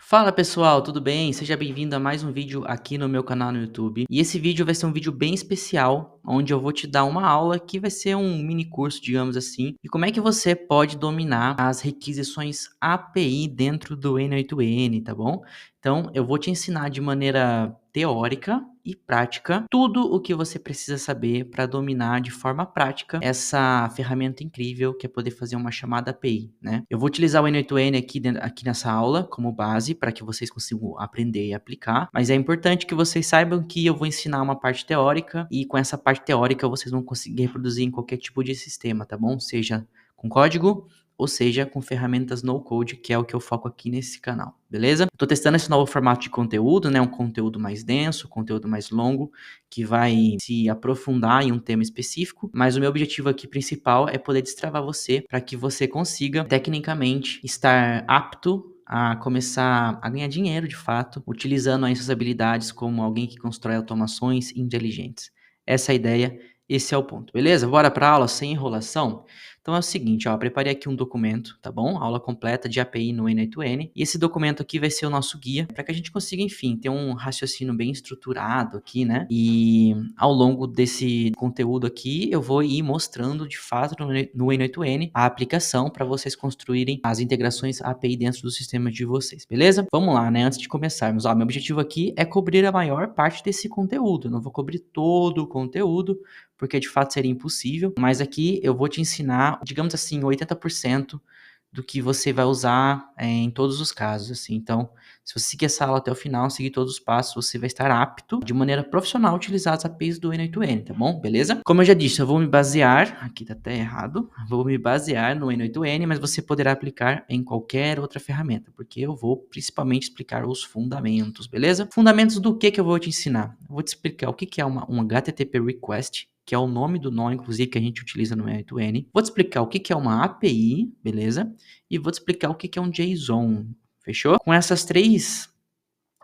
Fala pessoal, tudo bem? Seja bem-vindo a mais um vídeo aqui no meu canal no YouTube. E esse vídeo vai ser um vídeo bem especial, onde eu vou te dar uma aula que vai ser um mini curso, digamos assim, de como é que você pode dominar as requisições API dentro do N8N, tá bom? Então, eu vou te ensinar de maneira teórica e prática tudo o que você precisa saber para dominar de forma prática essa ferramenta incrível que é poder fazer uma chamada API, né? Eu vou utilizar o N8N aqui nessa aula como base para que vocês consigam aprender e aplicar, mas é importante que vocês saibam que eu vou ensinar uma parte teórica e com essa parte teórica vocês vão conseguir reproduzir em qualquer tipo de sistema, tá bom? Seja com código ou seja com ferramentas no code, que é o que eu foco aqui nesse canal, beleza? Estou testando esse novo formato de conteúdo, né? Um conteúdo mais denso, conteúdo mais longo, que vai se aprofundar em um tema específico, mas o meu objetivo aqui principal é poder destravar você para que você consiga tecnicamente estar apto a começar a ganhar dinheiro de fato, utilizando aí suas habilidades como alguém que constrói automações inteligentes. Essa é a ideia, esse é o ponto, beleza? Bora para a aula sem enrolação? Então é o seguinte, ó, eu preparei aqui um documento, tá bom? Aula completa de API no N8N. E esse documento aqui vai ser o nosso guia para que a gente consiga, enfim, ter um raciocínio bem estruturado aqui, né? E ao longo desse conteúdo aqui, eu vou ir mostrando de fato no N8N a aplicação para vocês construírem as integrações API dentro do sistema de vocês, beleza? Vamos lá, né? Antes de começarmos, ó, meu objetivo aqui é cobrir a maior parte desse conteúdo. Eu não vou cobrir todo o conteúdo, porque de fato seria impossível, mas aqui eu vou te ensinar, digamos assim, 80% do que você vai usar em todos os casos, assim. Então, se você seguir essa aula até o final, seguir todos os passos, você vai estar apto, de maneira profissional, a utilizar as APIs do N8N, tá bom? Beleza? Como eu já disse, eu vou me basear, aqui tá até errado, vou me basear no N8N, mas você poderá aplicar em qualquer outra ferramenta, porque eu vou principalmente explicar os fundamentos, beleza? Fundamentos do que eu vou te ensinar? Eu vou te explicar o que é um HTTP request, que é o nome do nó, inclusive, que a gente utiliza no N8N. Vou te explicar o que é uma API, beleza? E vou te explicar o que é um JSON, fechou? Com essas três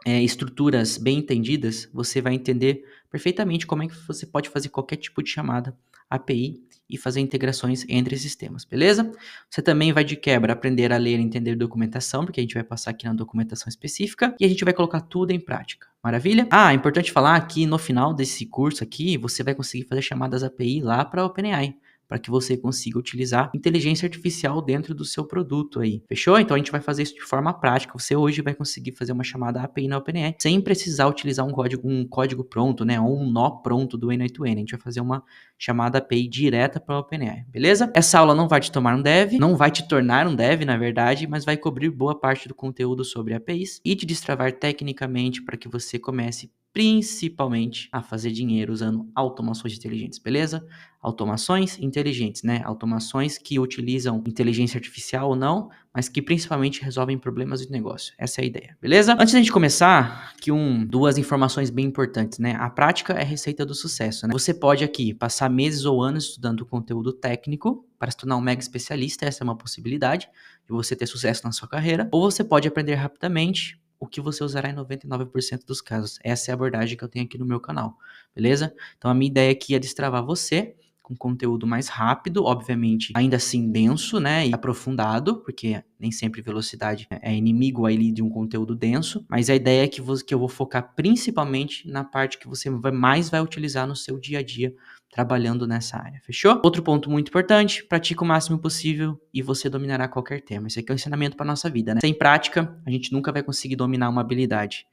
estruturas bem entendidas, você vai entender perfeitamente como é que você pode fazer qualquer tipo de chamada API e fazer integrações entre sistemas, beleza? Você também vai de quebra aprender a ler e entender documentação, porque a gente vai passar aqui na documentação específica e a gente vai colocar tudo em prática. Maravilha? Ah, é importante falar que no final desse curso aqui, você vai conseguir fazer chamadas API lá para a OpenAI, para que você consiga utilizar inteligência artificial dentro do seu produto aí. Fechou? Então a gente vai fazer isso de forma prática. Você hoje vai conseguir fazer uma chamada API na OpenAI sem precisar utilizar um código pronto, né? Ou um nó pronto do N8N. A gente vai fazer uma chamada API direta para a OpenAI, beleza? Essa aula não vai te tomar um dev, não vai te tornar um dev, na verdade, mas vai cobrir boa parte do conteúdo sobre APIs e te destravar tecnicamente para que você comece principalmente a fazer dinheiro usando automações inteligentes, beleza? Automações inteligentes, né? Automações que utilizam inteligência artificial ou não, mas que principalmente resolvem problemas de negócio. Essa é a ideia, beleza? Antes da gente começar, aqui duas informações bem importantes, né? A prática é a receita do sucesso, né? Você pode aqui passar meses ou anos estudando conteúdo técnico para se tornar um mega especialista, essa é uma possibilidade de você ter sucesso na sua carreira, ou você pode aprender rapidamente o que você usará em 99% dos casos. Essa é a abordagem que eu tenho aqui no meu canal, beleza? Então a minha ideia aqui é destravar você com conteúdo mais rápido, obviamente ainda assim denso, né, e aprofundado, porque nem sempre velocidade é inimigo aí de um conteúdo denso, mas a ideia é que eu vou focar principalmente na parte que você mais vai utilizar no seu dia a dia, trabalhando nessa área, fechou? Outro ponto muito importante, pratique o máximo possível e você dominará qualquer tema. Esse aqui é um ensinamento para nossa vida, né? Sem prática, a gente nunca vai conseguir dominar uma habilidade.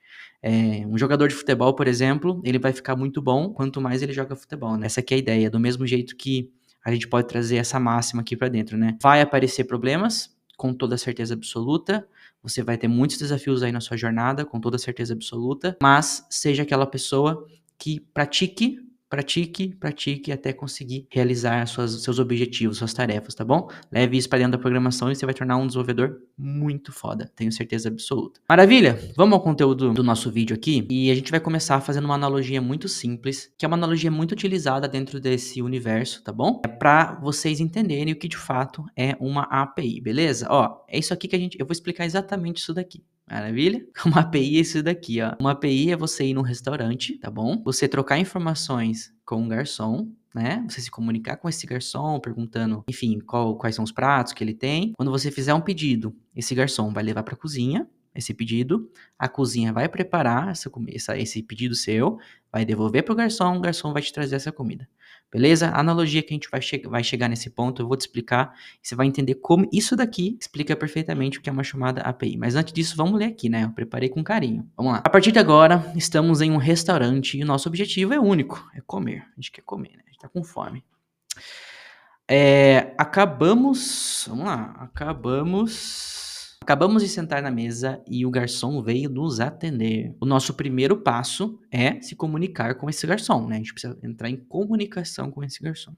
Um jogador de futebol, por exemplo, ele vai ficar muito bom quanto mais ele joga futebol, né? Essa aqui é a ideia, do mesmo jeito que a gente pode trazer essa máxima aqui para dentro, né? Vai aparecer problemas, com toda certeza absoluta, você vai ter muitos desafios aí na sua jornada, com toda certeza absoluta, mas seja aquela pessoa que pratique até conseguir realizar seus objetivos, suas tarefas, tá bom? Leve isso para dentro da programação e você vai tornar um desenvolvedor muito foda, tenho certeza absoluta. Maravilha? Vamos ao conteúdo do nosso vídeo aqui e a gente vai começar fazendo uma analogia muito simples, que é uma analogia muito utilizada dentro desse universo, tá bom? É para vocês entenderem o que de fato é uma API, beleza? Ó, é isso aqui que eu vou explicar exatamente isso daqui. Maravilha? Uma API é isso daqui, ó. Uma API é você ir num restaurante, tá bom? Você trocar informações com um garçom, né? Você se comunicar com esse garçom, perguntando, enfim, quais são os pratos que ele tem. Quando você fizer um pedido, esse garçom vai levar para a cozinha esse pedido, a cozinha vai preparar esse pedido seu, vai devolver para o garçom vai te trazer essa comida. Beleza? A analogia que a gente vai chegar nesse ponto, eu vou te explicar, e você vai entender como isso daqui explica perfeitamente o que é uma chamada API. Mas antes disso, vamos ler aqui, né? Eu preparei com carinho. Vamos lá. A partir de agora, estamos em um restaurante e o nosso objetivo é único, é comer. A gente quer comer, né? A gente tá com fome. Vamos lá, acabamos de sentar na mesa e o garçom veio nos atender. O nosso primeiro passo é se comunicar com esse garçom, né? A gente precisa entrar em comunicação com esse garçom.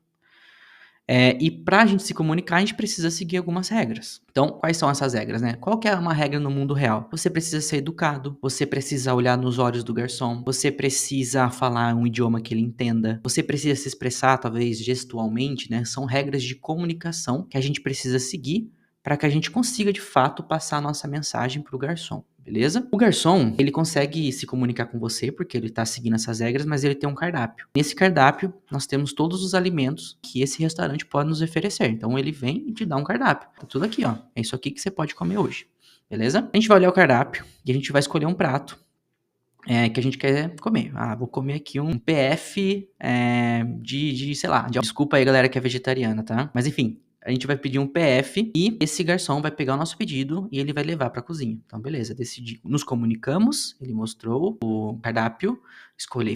E para a gente se comunicar, a gente precisa seguir algumas regras. Então, quais são essas regras, né? Qual que é uma regra no mundo real? Você precisa ser educado, você precisa olhar nos olhos do garçom, você precisa falar um idioma que ele entenda, você precisa se expressar, talvez, gestualmente, né? São regras de comunicação que a gente precisa seguir para que a gente consiga, de fato, passar a nossa mensagem para o garçom. Beleza? O garçom, ele consegue se comunicar com você porque ele está seguindo essas regras, mas ele tem um cardápio. Nesse cardápio, nós temos todos os alimentos que esse restaurante pode nos oferecer. Então, ele vem e te dá um cardápio. Tá tudo aqui, ó. É isso aqui que você pode comer hoje. Beleza? A gente vai olhar o cardápio e a gente vai escolher um prato que a gente quer comer. Vou comer aqui um PF sei lá, desculpa aí, galera que é vegetariana, tá? Mas enfim, a gente vai pedir um PF e esse garçom vai pegar o nosso pedido e ele vai levar para a cozinha. Então, beleza, nos comunicamos, ele mostrou o cardápio,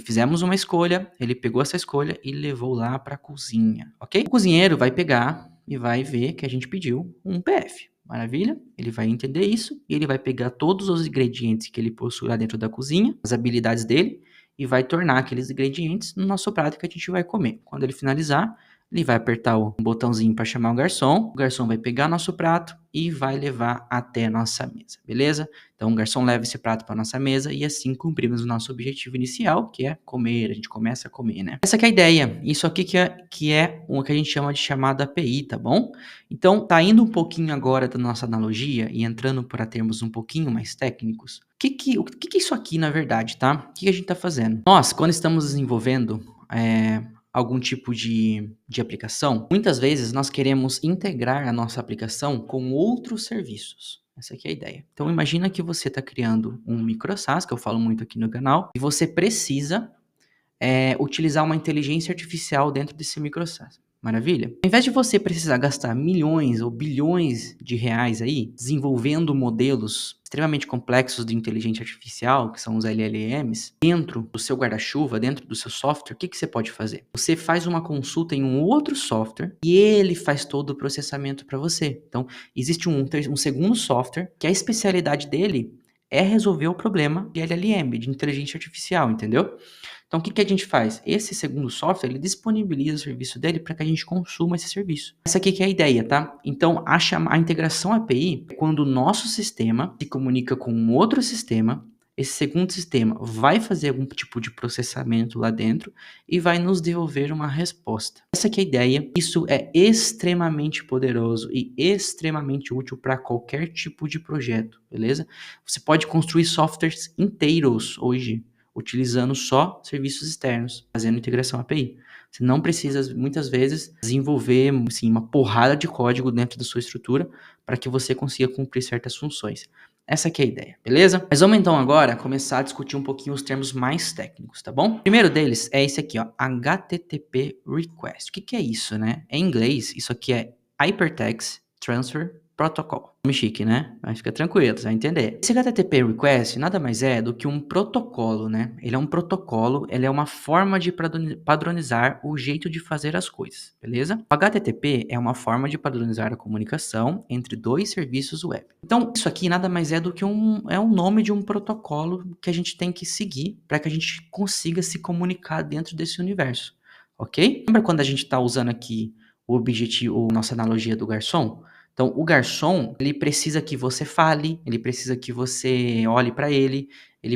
fizemos uma escolha, ele pegou essa escolha e levou lá para a cozinha, ok? O cozinheiro vai pegar e vai ver que a gente pediu um PF. Maravilha? Ele vai entender isso e ele vai pegar todos os ingredientes que ele possui lá dentro da cozinha, as habilidades dele, e vai tornar aqueles ingredientes no nosso prato que a gente vai comer. Quando ele finalizar, ele vai apertar o botãozinho para chamar o garçom vai pegar nosso prato e vai levar até a nossa mesa, beleza? Então o garçom leva esse prato para nossa mesa e assim cumprimos o nosso objetivo inicial, que é comer, a gente começa a comer, né? Essa que é a ideia, isso aqui que é o que a gente chama de chamada API, tá bom? Então tá indo um pouquinho agora da nossa analogia e entrando para termos um pouquinho mais técnicos. O que é isso aqui na verdade, tá? O que a gente tá fazendo? Nós, quando estamos desenvolvendo algum tipo de aplicação, muitas vezes nós queremos integrar a nossa aplicação com outros serviços. Essa aqui é a ideia. Então imagina que você está criando um micro SaaS, que eu falo muito aqui no canal, e você precisa utilizar uma inteligência artificial dentro desse micro SaaS. Maravilha? Ao invés de você precisar gastar milhões ou bilhões de reais aí desenvolvendo modelos extremamente complexos de inteligência artificial, que são os LLMs, dentro do seu guarda-chuva, dentro do seu software, o que você pode fazer? Você faz uma consulta em um outro software e ele faz todo o processamento para você. Então, existe um segundo software que a especialidade dele é resolver o problema de LLM, de inteligência artificial, entendeu? Então, o que a gente faz? Esse segundo software, ele disponibiliza o serviço dele para que a gente consuma esse serviço. Essa aqui que é a ideia, tá? Então, a integração API é quando o nosso sistema se comunica com um outro sistema, esse segundo sistema vai fazer algum tipo de processamento lá dentro e vai nos devolver uma resposta. Essa aqui é a ideia. Isso é extremamente poderoso e extremamente útil para qualquer tipo de projeto, beleza? Você pode construir softwares inteiros hoje utilizando só serviços externos, fazendo integração API. Você não precisa, muitas vezes, desenvolver assim, uma porrada de código dentro da sua estrutura para que você consiga cumprir certas funções. Essa aqui é a ideia, beleza? Mas vamos então agora começar a discutir um pouquinho os termos mais técnicos, tá bom? O primeiro deles é esse aqui, ó, HTTP Request. O que é isso, né? Em inglês, isso aqui é Hypertext Transfer Protocol. Nome chique, né? Mas fica tranquilo, você vai entender. Esse HTTP Request nada mais é do que um protocolo, né? Ele é um protocolo, ele é uma forma de padronizar o jeito de fazer as coisas, beleza? O HTTP é uma forma de padronizar a comunicação entre dois serviços web. Então, isso aqui nada mais é do que um nome de um protocolo que a gente tem que seguir para que a gente consiga se comunicar dentro desse universo, ok? Lembra quando a gente está usando aqui o objetivo, nossa analogia do garçom? Então, o garçom, ele precisa que você fale, ele precisa que você olhe para ele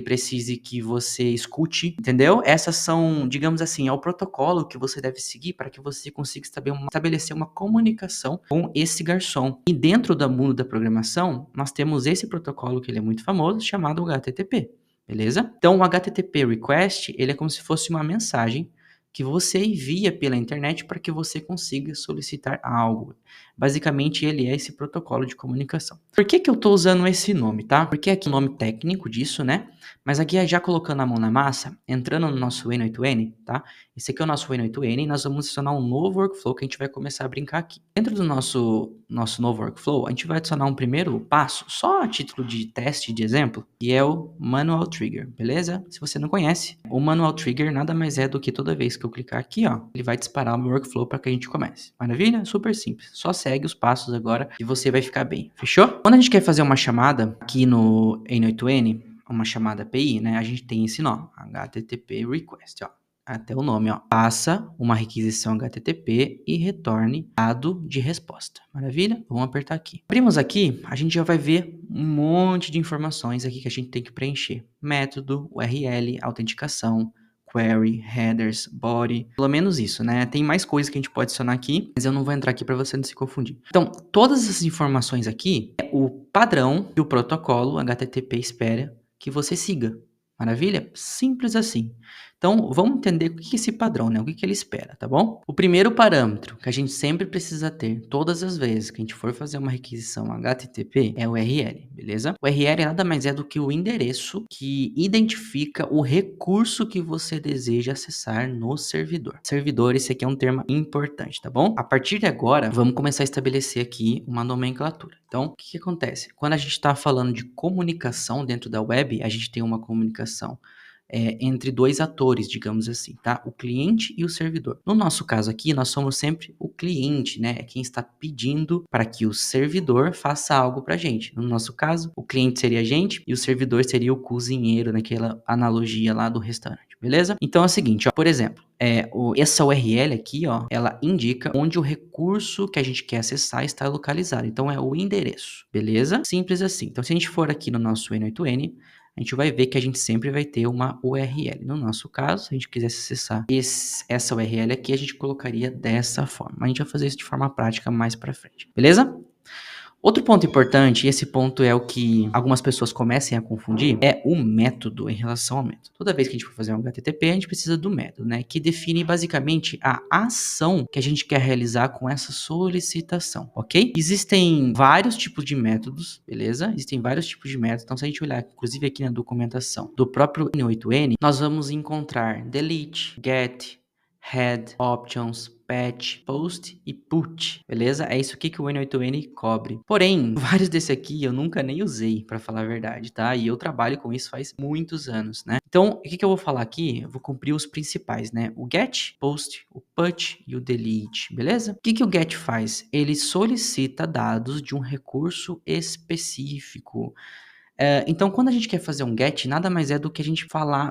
precisa que você escute, entendeu? Essas são, digamos assim, é o protocolo que você deve seguir para que você consiga estabelecer uma comunicação com esse garçom. E dentro do mundo da programação, nós temos esse protocolo que ele é muito famoso, chamado HTTP, beleza? Então, o HTTP Request, ele é como se fosse uma mensagem que você envia pela internet para que você consiga solicitar algo. Basicamente, ele é esse protocolo de comunicação. Por que que eu estou usando esse nome, tá? Porque aqui é o nome técnico disso, né? Mas aqui, já colocando a mão na massa, entrando no nosso N8N, tá? Esse aqui é o nosso N8N e nós vamos adicionar um novo workflow que a gente vai começar a brincar aqui. Dentro do nosso novo workflow, a gente vai adicionar um primeiro passo, só a título de teste, de exemplo, que é o Manual Trigger, beleza? Se você não conhece, o Manual Trigger nada mais é do que toda vez que eu clicar aqui, ó, ele vai disparar o meu workflow para que a gente comece. Maravilha? Super simples. Só segue os passos agora e você vai ficar bem. Fechou? Quando a gente quer fazer uma chamada aqui no N8N, uma chamada API, né? A gente tem esse nome, HTTP Request, ó. Até o nome, ó. Faça uma requisição HTTP e retorne dado de resposta. Maravilha? Vamos apertar aqui. Abrimos aqui, a gente já vai ver um monte de informações aqui que a gente tem que preencher. Método, URL, autenticação, query, headers, body, pelo menos isso, né? Tem mais coisas que a gente pode adicionar aqui, mas eu não vou entrar aqui para você não se confundir. Então, todas essas informações aqui é o padrão que o protocolo HTTP espera que você siga. Maravilha? Simples assim. Então, vamos entender o que é esse padrão, né? O que ele espera, tá bom? O primeiro parâmetro que a gente sempre precisa ter, todas as vezes que a gente for fazer uma requisição HTTP, é o URL, beleza? O URL nada mais é do que o endereço que identifica o recurso que você deseja acessar no servidor. Servidor, esse aqui é um termo importante, tá bom? A partir de agora, vamos começar a estabelecer aqui uma nomenclatura. Então, o que acontece? Quando a gente está falando de comunicação dentro da web, a gente tem uma comunicação entre dois atores, digamos assim, tá? O cliente e o servidor. No nosso caso aqui, nós somos sempre o cliente, né? É quem está pedindo para que o servidor faça algo para a gente. No nosso caso, o cliente seria a gente e o servidor seria o cozinheiro, naquela analogia lá do restaurante, beleza? Então é o seguinte, ó, por exemplo, essa URL aqui, ó, ela indica onde o recurso que a gente quer acessar está localizado. Então é o endereço, beleza? Simples assim. Então se a gente for aqui no nosso N8N, a gente vai ver que a gente sempre vai ter uma URL. No nosso caso, se a gente quisesse acessar essa URL aqui, a gente colocaria dessa forma. A gente vai fazer isso de forma prática mais para frente, beleza? Outro ponto importante, e esse ponto é o que algumas pessoas comecem a confundir, é o método em relação ao método. Toda vez que a gente for fazer um HTTP, a gente precisa do método, né? Que define basicamente a ação que a gente quer realizar com essa solicitação, ok? Existem vários tipos de métodos, beleza? Existem vários tipos de métodos. Então, se a gente olhar, inclusive aqui na documentação do próprio N8N, nós vamos encontrar delete, get, head, options, patch, post e put, beleza? É isso aqui que o N8N cobre. Porém, vários desse aqui eu nunca nem usei, para falar a verdade, tá? E eu trabalho com isso faz muitos anos, né? Então, o que eu vou falar aqui? Eu vou cumprir os principais, né? O get, post, o put e o delete, beleza? O que o get faz? Ele solicita dados de um recurso específico. Então, quando a gente quer fazer um get, nada mais é do que a gente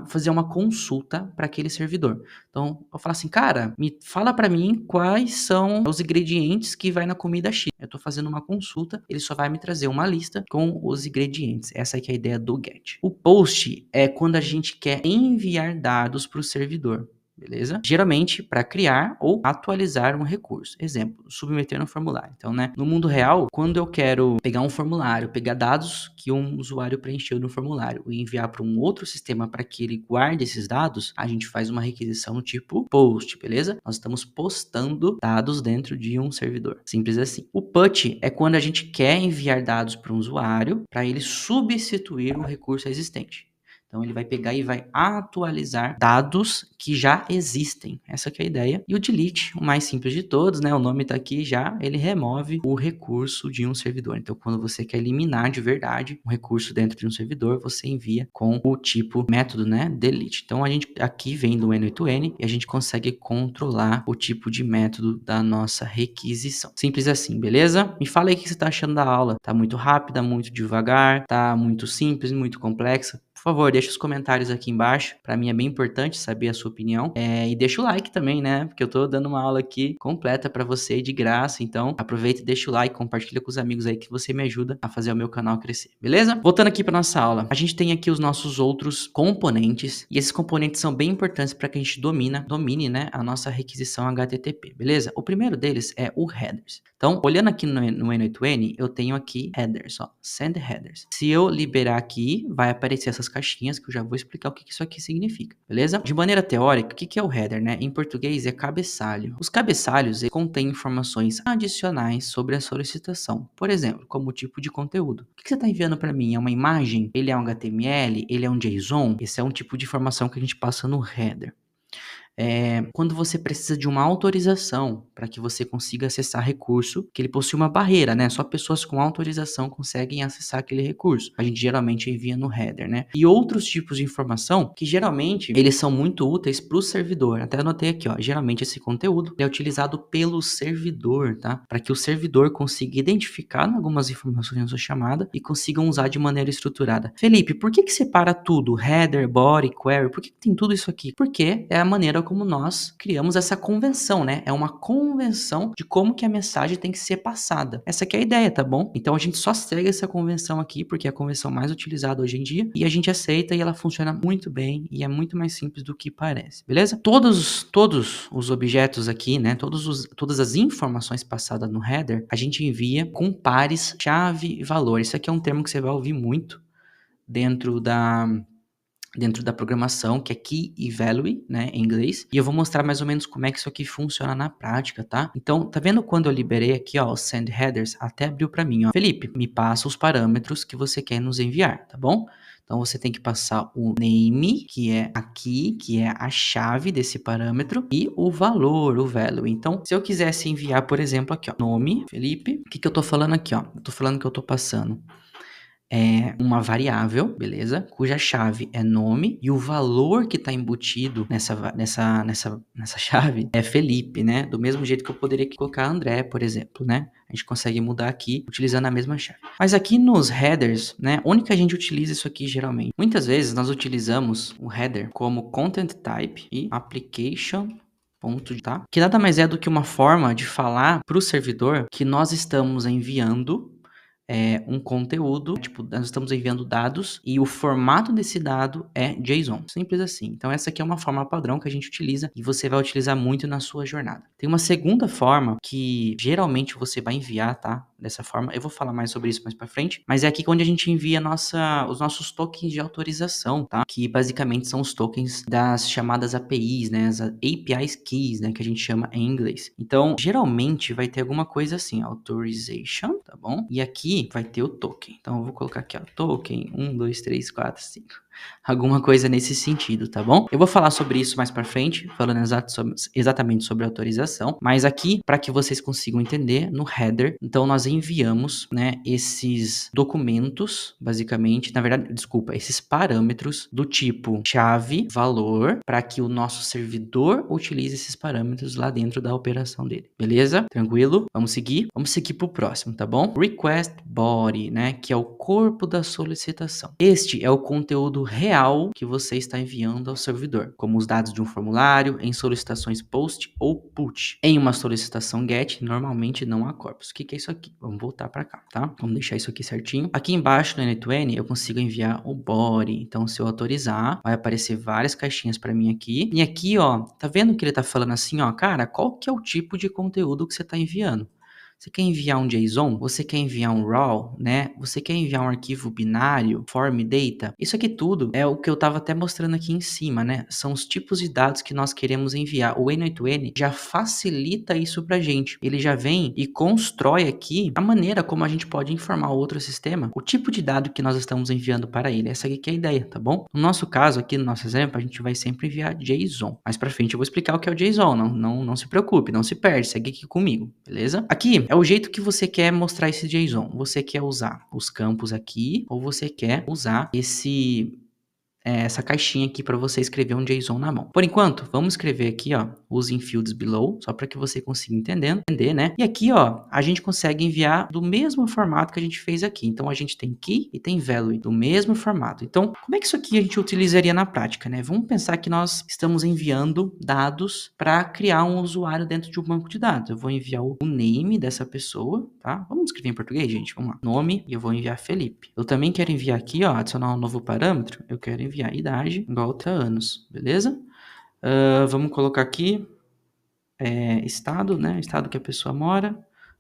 fazer uma consulta para aquele servidor. Então, eu falo assim, cara, me fala para mim quais são os ingredientes que vai na comida X. Eu estou fazendo uma consulta, ele só vai me trazer uma lista com os ingredientes. Essa aqui é a ideia do get. O post é quando a gente quer enviar dados para o servidor. Beleza? Geralmente para criar ou atualizar um recurso. Exemplo, submeter um formulário. Então, né, no mundo real, quando eu quero pegar um formulário, pegar dados que um usuário preencheu no formulário e enviar para um outro sistema para que ele guarde esses dados, a gente faz uma requisição tipo post, beleza? Nós estamos postando dados dentro de um servidor. Simples assim. O put é quando a gente quer enviar dados para um usuário para ele substituir o recurso existente. Então, ele vai pegar e vai atualizar dados que já existem. Essa que é a ideia. E o delete, o mais simples de todos, né? O nome está aqui já, ele remove o recurso de um servidor. Então, quando você quer eliminar de verdade um recurso dentro de um servidor, você envia com o tipo método, né? Delete. Então, a gente aqui vem do N8N e a gente consegue controlar o tipo de método da nossa requisição. Simples assim, beleza? Me fala aí o que você está achando da aula. Tá muito rápida, muito devagar, tá muito simples, muito complexa? Por favor, deixa os comentários aqui embaixo. Para mim é bem importante saber a sua opinião. E deixa o like também, né? Porque eu tô dando uma aula aqui completa para você de graça. Então, aproveita e deixa o like, compartilha com os amigos aí que você me ajuda a fazer o meu canal crescer, beleza? Voltando aqui para nossa aula. A gente tem aqui os nossos outros componentes. E esses componentes são bem importantes para que a gente domine, né, a nossa requisição HTTP, beleza? O primeiro deles é o headers. Então, olhando aqui no N8N, eu tenho aqui headers, ó, send headers. Se eu liberar aqui, vai aparecer essas caixinhas, que eu já vou explicar o que isso aqui significa, beleza? De maneira teórica, o que é o header, né? Em português é cabeçalho. Os cabeçalhos contêm informações adicionais sobre a solicitação. Por exemplo, como tipo de conteúdo. O que você está enviando para mim? É uma imagem? Ele é um HTML? Ele é um JSON? Esse é um tipo de informação que a gente passa no header. Quando você precisa de uma autorização para que você consiga acessar recurso, que ele possui uma barreira, né? Só pessoas com autorização conseguem acessar aquele recurso. A gente geralmente envia no header, né? E outros tipos de informação que geralmente eles são muito úteis para o servidor. Até anotei aqui, ó. Geralmente esse conteúdo é utilizado pelo servidor, tá? Para que o servidor consiga identificar algumas informações na sua chamada e consigam usar de maneira estruturada. Felipe, por que separa tudo? Header, body, query? Por que tem tudo isso aqui? Porque é a maneira como nós criamos essa convenção, né? É uma convenção de como que a mensagem tem que ser passada. Essa aqui é a ideia, tá bom? Então a gente só segue essa convenção aqui, porque é a convenção mais utilizada hoje em dia, e a gente aceita e ela funciona muito bem e é muito mais simples do que parece, beleza? Todos os objetos aqui, né? Todas as informações passadas no header, a gente envia com pares chave e valor. Isso aqui é um termo que você vai ouvir muito dentro da programação, que é Key e Value, né, em inglês, e eu vou mostrar mais ou menos como é que isso aqui funciona na prática, tá? Então, tá vendo quando eu liberei aqui, ó, o Send Headers, até abriu para mim, ó, Felipe, me passa os parâmetros que você quer nos enviar, tá bom? Então, você tem que passar o name, que é aqui, que é a chave desse parâmetro, e o valor, o value. Então, se eu quisesse enviar, por exemplo, aqui, ó, nome, Felipe, o que eu tô falando aqui, ó? Eu tô falando que eu tô passando uma variável, beleza? Cuja chave é nome e o valor que está embutido nessa chave é Felipe, né? Do mesmo jeito que eu poderia colocar André, por exemplo, né? A gente consegue mudar aqui utilizando a mesma chave. Mas aqui nos headers, né? Onde que a gente utiliza isso aqui geralmente? Muitas vezes nós utilizamos o header como content type e application ponto, tá? Que nada mais é do que uma forma de falar para o servidor que nós estamos enviando um conteúdo, tipo, nós estamos enviando dados e o formato desse dado é JSON, simples assim. Então essa aqui é uma forma padrão que a gente utiliza e você vai utilizar muito na sua jornada. Tem uma segunda forma que geralmente você vai enviar, tá? Dessa forma, eu vou falar mais sobre isso mais para frente, mas é aqui onde a gente envia os nossos tokens de autorização, tá? Que basicamente são os tokens das chamadas APIs, né? As APIs keys, né? Que a gente chama em inglês. Então, geralmente vai ter alguma coisa assim, authorization, tá bom? E aqui vai ter o token. Então, eu vou colocar aqui, ó, token 1, 2, 3, 4, 5. Alguma coisa nesse sentido, tá bom? Eu vou falar sobre isso mais para frente, falando exatamente sobre autorização, mas aqui, para que vocês consigam entender, no header, então nós enviamos, né, esses documentos, basicamente, na verdade, desculpa, esses parâmetros do tipo chave, valor, para que o nosso servidor utilize esses parâmetros lá dentro da operação dele, beleza? Tranquilo? Vamos seguir? Vamos seguir pro próximo, tá bom? Request body, né, que é o corpo da solicitação. Este é o conteúdo real que você está enviando ao servidor, como os dados de um formulário, em solicitações POST ou PUT. Em uma solicitação GET, normalmente não há corpos. O que é isso aqui? Vamos voltar para cá, tá? Vamos deixar isso aqui certinho. Aqui embaixo no N2N eu consigo enviar o body. Então, se eu autorizar, vai aparecer várias caixinhas para mim aqui. E aqui, ó, tá vendo que ele tá falando assim, ó, cara, qual que é o tipo de conteúdo que você tá enviando? Você quer enviar um JSON? Você quer enviar um RAW, né? Você quer enviar um arquivo binário, form data? Isso aqui tudo é o que eu estava até mostrando aqui em cima, né? São os tipos de dados que nós queremos enviar. O N8N já facilita isso pra gente. Ele já vem e constrói aqui a maneira como a gente pode informar o outro sistema, o tipo de dado que nós estamos enviando para ele. Essa aqui que é a ideia, tá bom? No nosso caso aqui, no nosso exemplo, a gente vai sempre enviar JSON. Mais pra frente eu vou explicar o que é o JSON. Não se preocupe, não se perde. Segue aqui comigo, beleza? Aqui é o jeito que você quer mostrar esse JSON. Você quer usar os campos aqui ou você quer usar essa caixinha aqui para você escrever um JSON na mão. Por enquanto, vamos escrever aqui, ó, using fields below, só para que você consiga entender, né? E aqui, ó, a gente consegue enviar do mesmo formato que a gente fez aqui. Então, a gente tem key e tem value do mesmo formato. Então, como é que isso aqui a gente utilizaria na prática, né? Vamos pensar que nós estamos enviando dados para criar um usuário dentro de um banco de dados. Eu vou enviar o name dessa pessoa, tá? Vamos escrever em português, gente? Vamos lá. Nome e eu vou enviar Felipe. Eu também quero enviar aqui, ó, adicionar um novo parâmetro. Eu quero enviar idade igual a anos, beleza? Vamos colocar aqui estado, né? Estado que a pessoa mora.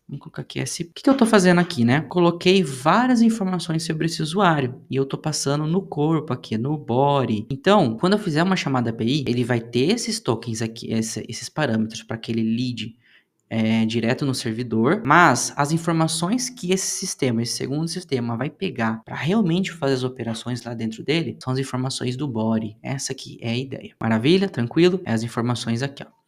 Vamos colocar aqui SP. O que que eu tô fazendo aqui, né? Coloquei várias informações sobre esse usuário e eu tô passando no corpo aqui, no body. Então, quando eu fizer uma chamada API, ele vai ter esses tokens aqui, esses parâmetros para aquele lead direto no servidor, mas as informações que esse sistema, esse segundo sistema, vai pegar para realmente fazer as operações lá dentro dele são as informações do body. Essa aqui é a ideia. Maravilha? Tranquilo? É as informações aqui, ó.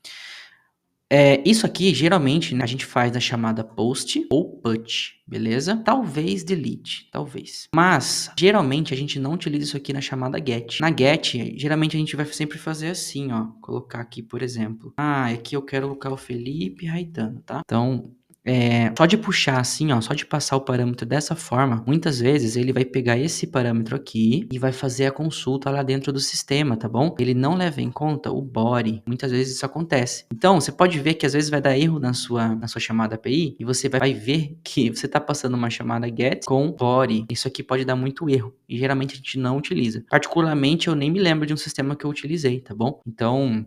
Isso aqui, geralmente, né, a gente faz na chamada post ou put, beleza? Talvez delete, talvez. Mas, geralmente, a gente não utiliza isso aqui na chamada get. Na get, geralmente, a gente vai sempre fazer assim, ó. Colocar aqui, por exemplo. Aqui eu quero colocar o Felipe Raitano, tá? Então, só de puxar assim, ó, só de passar o parâmetro dessa forma, muitas vezes ele vai pegar esse parâmetro aqui e vai fazer a consulta lá dentro do sistema, tá bom? Ele não leva em conta o body, muitas vezes isso acontece. Então, você pode ver que às vezes vai dar erro na sua chamada API e você vai ver que você está passando uma chamada get com body. Isso aqui pode dar muito erro e geralmente a gente não utiliza. Particularmente, eu nem me lembro de um sistema que eu utilizei, tá bom? Então,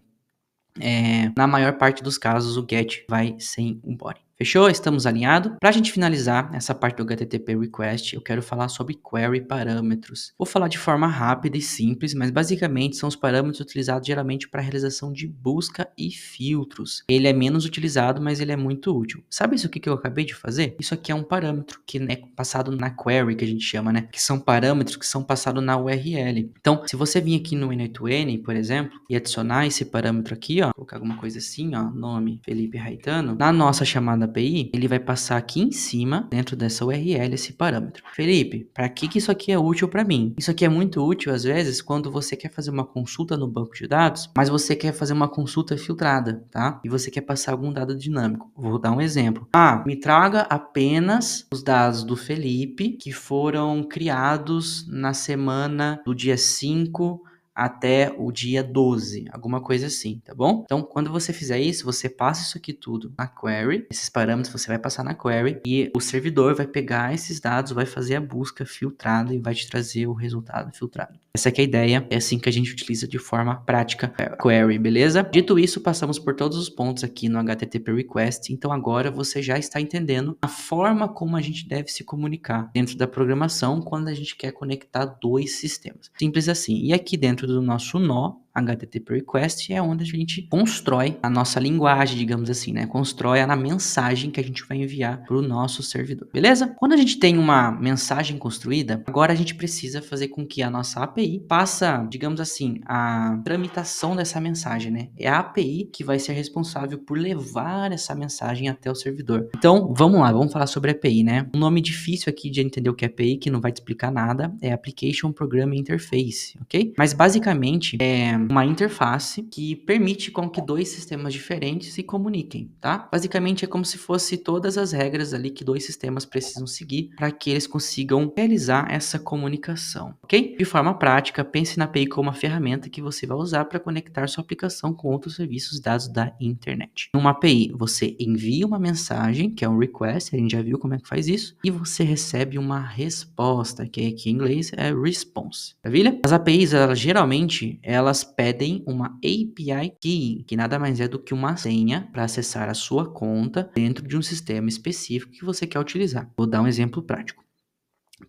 na maior parte dos casos, o get vai sem um body. Fechou? Estamos alinhados? Para a gente finalizar essa parte do HTTP Request, eu quero falar sobre Query Parâmetros. Vou falar de forma rápida e simples, mas basicamente são os parâmetros utilizados geralmente para a realização de busca e filtros. Ele é menos utilizado, mas ele é muito útil. Sabe isso aqui que eu acabei de fazer? Isso aqui é um parâmetro que é passado na query, que a gente chama, né? Que são parâmetros que são passados na URL. Então, se você vir aqui no N8N, por exemplo, e adicionar esse parâmetro aqui, ó, colocar alguma coisa assim, ó, nome Felipe Raitano, na nossa chamada API, ele vai passar aqui em cima, dentro dessa URL, esse parâmetro. Felipe, para que isso aqui é útil para mim? Isso aqui é muito útil, às vezes, quando você quer fazer uma consulta no banco de dados, mas você quer fazer uma consulta filtrada, tá? E você quer passar algum dado dinâmico. Vou dar um exemplo. Me traga apenas os dados do Felipe que foram criados na semana do dia 5 até o dia 12, alguma coisa assim, tá bom? Então, quando você fizer isso, você passa isso aqui tudo na query, esses parâmetros você vai passar na query e o servidor vai pegar esses dados, vai fazer a busca filtrada e vai te trazer o resultado filtrado. Essa aqui é a ideia, é assim que a gente utiliza de forma prática a query, beleza? Dito isso, passamos por todos os pontos aqui no HTTP Request, então agora você já está entendendo a forma como a gente deve se comunicar dentro da programação quando a gente quer conectar dois sistemas. Simples assim. E aqui dentro do nosso nó, HTTP Request, é onde a gente constrói a nossa linguagem, digamos assim, né? Constrói a mensagem que a gente vai enviar para o nosso servidor, beleza? Quando a gente tem uma mensagem construída, agora a gente precisa fazer com que a nossa API passe, digamos assim, a tramitação dessa mensagem, né? É a API que vai ser responsável por levar essa mensagem até o servidor. Então, vamos lá, vamos falar sobre API, né? Um nome difícil aqui de entender o que é API, que não vai te explicar nada, é Application Programming Interface, ok? Mas basicamente é uma interface que permite com que dois sistemas diferentes se comuniquem, tá? Basicamente é como se fosse todas as regras ali que dois sistemas precisam seguir para que eles consigam realizar essa comunicação, ok? De forma prática, pense na API como uma ferramenta que você vai usar para conectar sua aplicação com outros serviços dados da internet. Numa API, você envia uma mensagem, que é um request, a gente já viu como é que faz isso, e você recebe uma resposta, que aqui em inglês é response, maravilha? As APIs, elas pedem uma API Key, que nada mais é do que uma senha para acessar a sua conta dentro de um sistema específico que você quer utilizar. Vou dar um exemplo prático.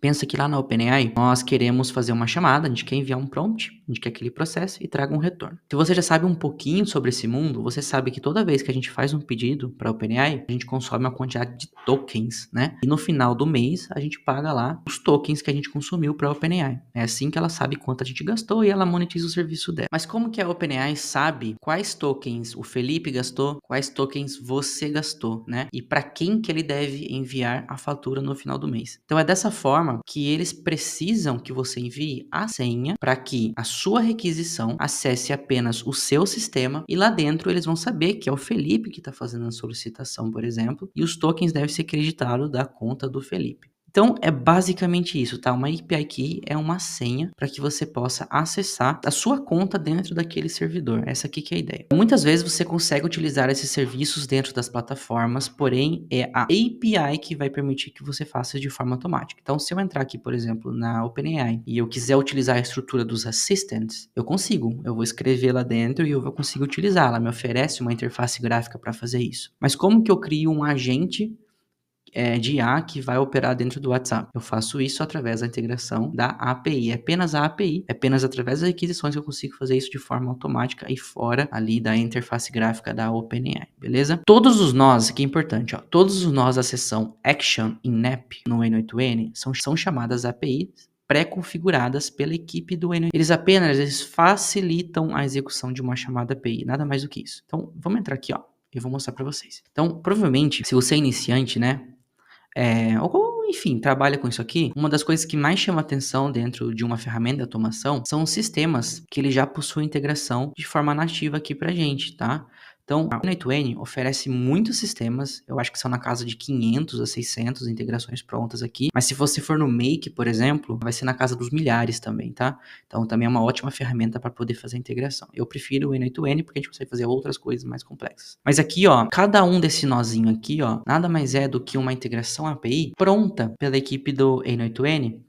Pensa que lá na OpenAI nós queremos fazer uma chamada, a gente quer enviar um prompt, a gente quer que ele processe e traga um retorno. Se você já sabe um pouquinho sobre esse mundo, você sabe que toda vez que a gente faz um pedido para a OpenAI, a gente consome uma quantidade de tokens, né? E no final do mês a gente paga lá os tokens que a gente consumiu para a OpenAI. É assim que ela sabe quanto a gente gastou e ela monetiza o serviço dela. Mas como que a OpenAI sabe quais tokens o Felipe gastou, quais tokens você gastou, né? E para quem que ele deve enviar a fatura no final do mês? Então é dessa forma que eles precisam que você envie a senha para que a sua requisição acesse apenas o seu sistema e lá dentro eles vão saber que é o Felipe que está fazendo a solicitação, por exemplo, e os tokens devem ser creditados da conta do Felipe. Então, é basicamente isso, tá? Uma API Key é uma senha para que você possa acessar a sua conta dentro daquele servidor. Essa aqui que é a ideia. Muitas vezes você consegue utilizar esses serviços dentro das plataformas, porém é a API que vai permitir que você faça de forma automática. Então, se eu entrar aqui, por exemplo, na OpenAI e eu quiser utilizar a estrutura dos assistants, eu consigo. Eu vou escrever lá dentro e eu vou conseguir utilizar. Ela me oferece uma interface gráfica para fazer isso. Mas como que eu crio um agente de IA que vai operar dentro do WhatsApp. Eu faço isso através da integração da API. É apenas a API, é apenas através das requisições que eu consigo fazer isso de forma automática e fora ali da interface gráfica da OpenAI, beleza? Todos os nós, aqui é importante, ó, todos os nós da seção Action in App no N8N são chamadas APIs pré-configuradas pela equipe do N8N. Eles facilitam a execução de uma chamada API, nada mais do que isso. Então, vamos entrar aqui, ó. Eu vou mostrar para vocês. Então, provavelmente, se você é iniciante, né, ou enfim, trabalha com isso aqui, uma das coisas que mais chama atenção dentro de uma ferramenta de automação são os sistemas que ele já possui integração de forma nativa aqui pra gente, tá? Então, a N8N oferece muitos sistemas, eu acho que são na casa de 500 a 600 integrações prontas aqui, mas se você for no Make, por exemplo, vai ser na casa dos milhares também, tá? Então, também é uma ótima ferramenta para poder fazer a integração. Eu prefiro o N8N porque a gente consegue fazer outras coisas mais complexas. Mas aqui, ó, cada um desse nozinho aqui, ó, nada mais é do que uma integração API pronta pela equipe do N8N,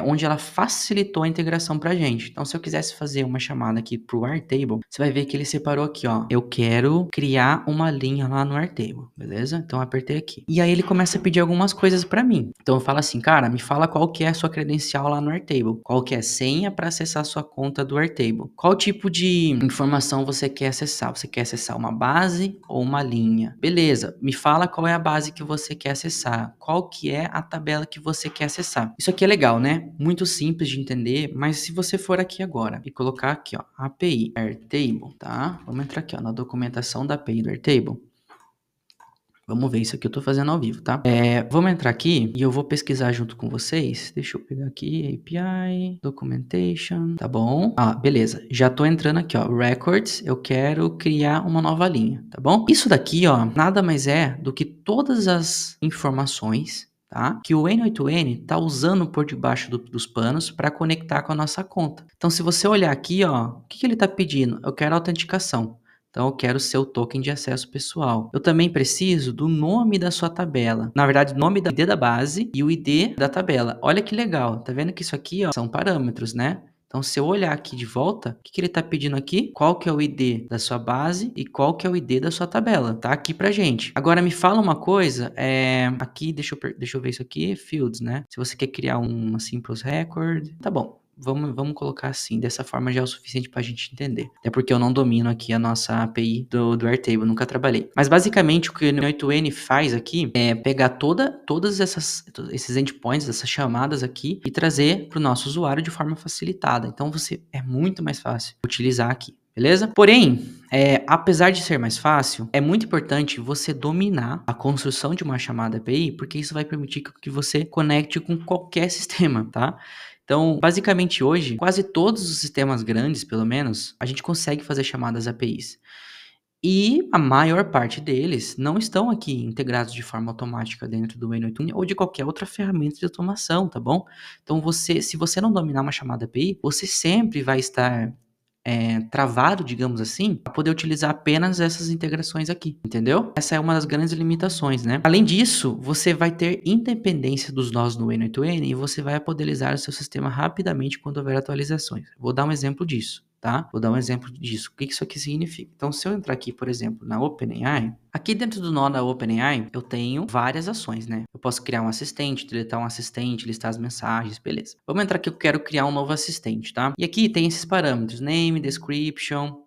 onde ela facilitou a integração pra gente. Então, se eu quisesse fazer uma chamada aqui pro Airtable, você vai ver que ele separou aqui, ó. Eu quero criar uma linha lá no Airtable, beleza? Então, eu apertei aqui. E aí, ele começa a pedir algumas coisas pra mim. Então, eu falo assim, cara, me fala qual que é a sua credencial lá no Airtable. Qual que é a senha para acessar a sua conta do Airtable. Qual tipo de informação você quer acessar? Você quer acessar uma base ou uma linha? Beleza, me fala qual é a base que você quer acessar. Qual que é a tabela que você quer acessar. Isso aqui é legal, né? Muito simples de entender, mas se você for aqui agora e colocar aqui, ó, API Airtable, tá? Vamos entrar aqui, ó, na documentação da API do Airtable. Vamos ver isso aqui, eu tô fazendo ao vivo, tá? Vamos entrar aqui e eu vou pesquisar junto com vocês. Deixa eu pegar aqui, API, Documentation, tá bom? Ah, beleza. Já tô entrando aqui, ó, Records, eu quero criar uma nova linha, tá bom? Isso daqui, ó, nada mais é do que todas as informações, tá? Que o N8N está usando por debaixo dos panos para conectar com a nossa conta. Então, se você olhar aqui, ó, o que ele está pedindo? Eu quero autenticação. Então, eu quero o seu token de acesso pessoal. Eu também preciso do nome da sua tabela. Na verdade, o nome da ID da base e o ID da tabela. Olha que legal. Tá vendo que isso aqui, ó, são parâmetros, né? Então, se eu olhar aqui de volta, o que ele está pedindo aqui? Qual que é o ID da sua base e qual que é o ID da sua tabela? Tá aqui pra gente. Agora, me fala uma coisa, aqui, deixa eu ver isso aqui, fields, né? Se você quer criar uma simples record, tá bom. Vamos colocar assim, dessa forma já é o suficiente pra gente entender. Até porque eu não domino aqui a nossa API do Airtable, nunca trabalhei. Mas basicamente o que o N8N faz aqui é pegar todos esses endpoints, essas chamadas aqui e trazer para o nosso usuário de forma facilitada. Então é muito mais fácil utilizar aqui. Beleza? Porém, apesar de ser mais fácil, é muito importante você dominar a construção de uma chamada API, porque isso vai permitir que você conecte com qualquer sistema, tá? Então, basicamente hoje, quase todos os sistemas grandes, pelo menos, a gente consegue fazer chamadas APIs. E a maior parte deles não estão aqui integrados de forma automática dentro do N8N ou de qualquer outra ferramenta de automação, tá bom? Então, se você não dominar uma chamada API, você sempre vai estar travado, digamos assim, para poder utilizar apenas essas integrações aqui, entendeu? Essa é uma das grandes limitações, né? Além disso, você vai ter independência dos nós no N8N e você vai poder utilizar o seu sistema rapidamente quando houver atualizações. Vou dar um exemplo disso. Tá? Vou dar um exemplo disso. O que isso aqui significa? Então, se eu entrar aqui, por exemplo, na OpenAI, aqui dentro do nó da OpenAI, eu tenho várias ações, né? Eu posso criar um assistente, deletar um assistente, listar as mensagens, beleza. Vamos entrar aqui, eu quero criar um novo assistente, tá? E aqui tem esses parâmetros, name, description,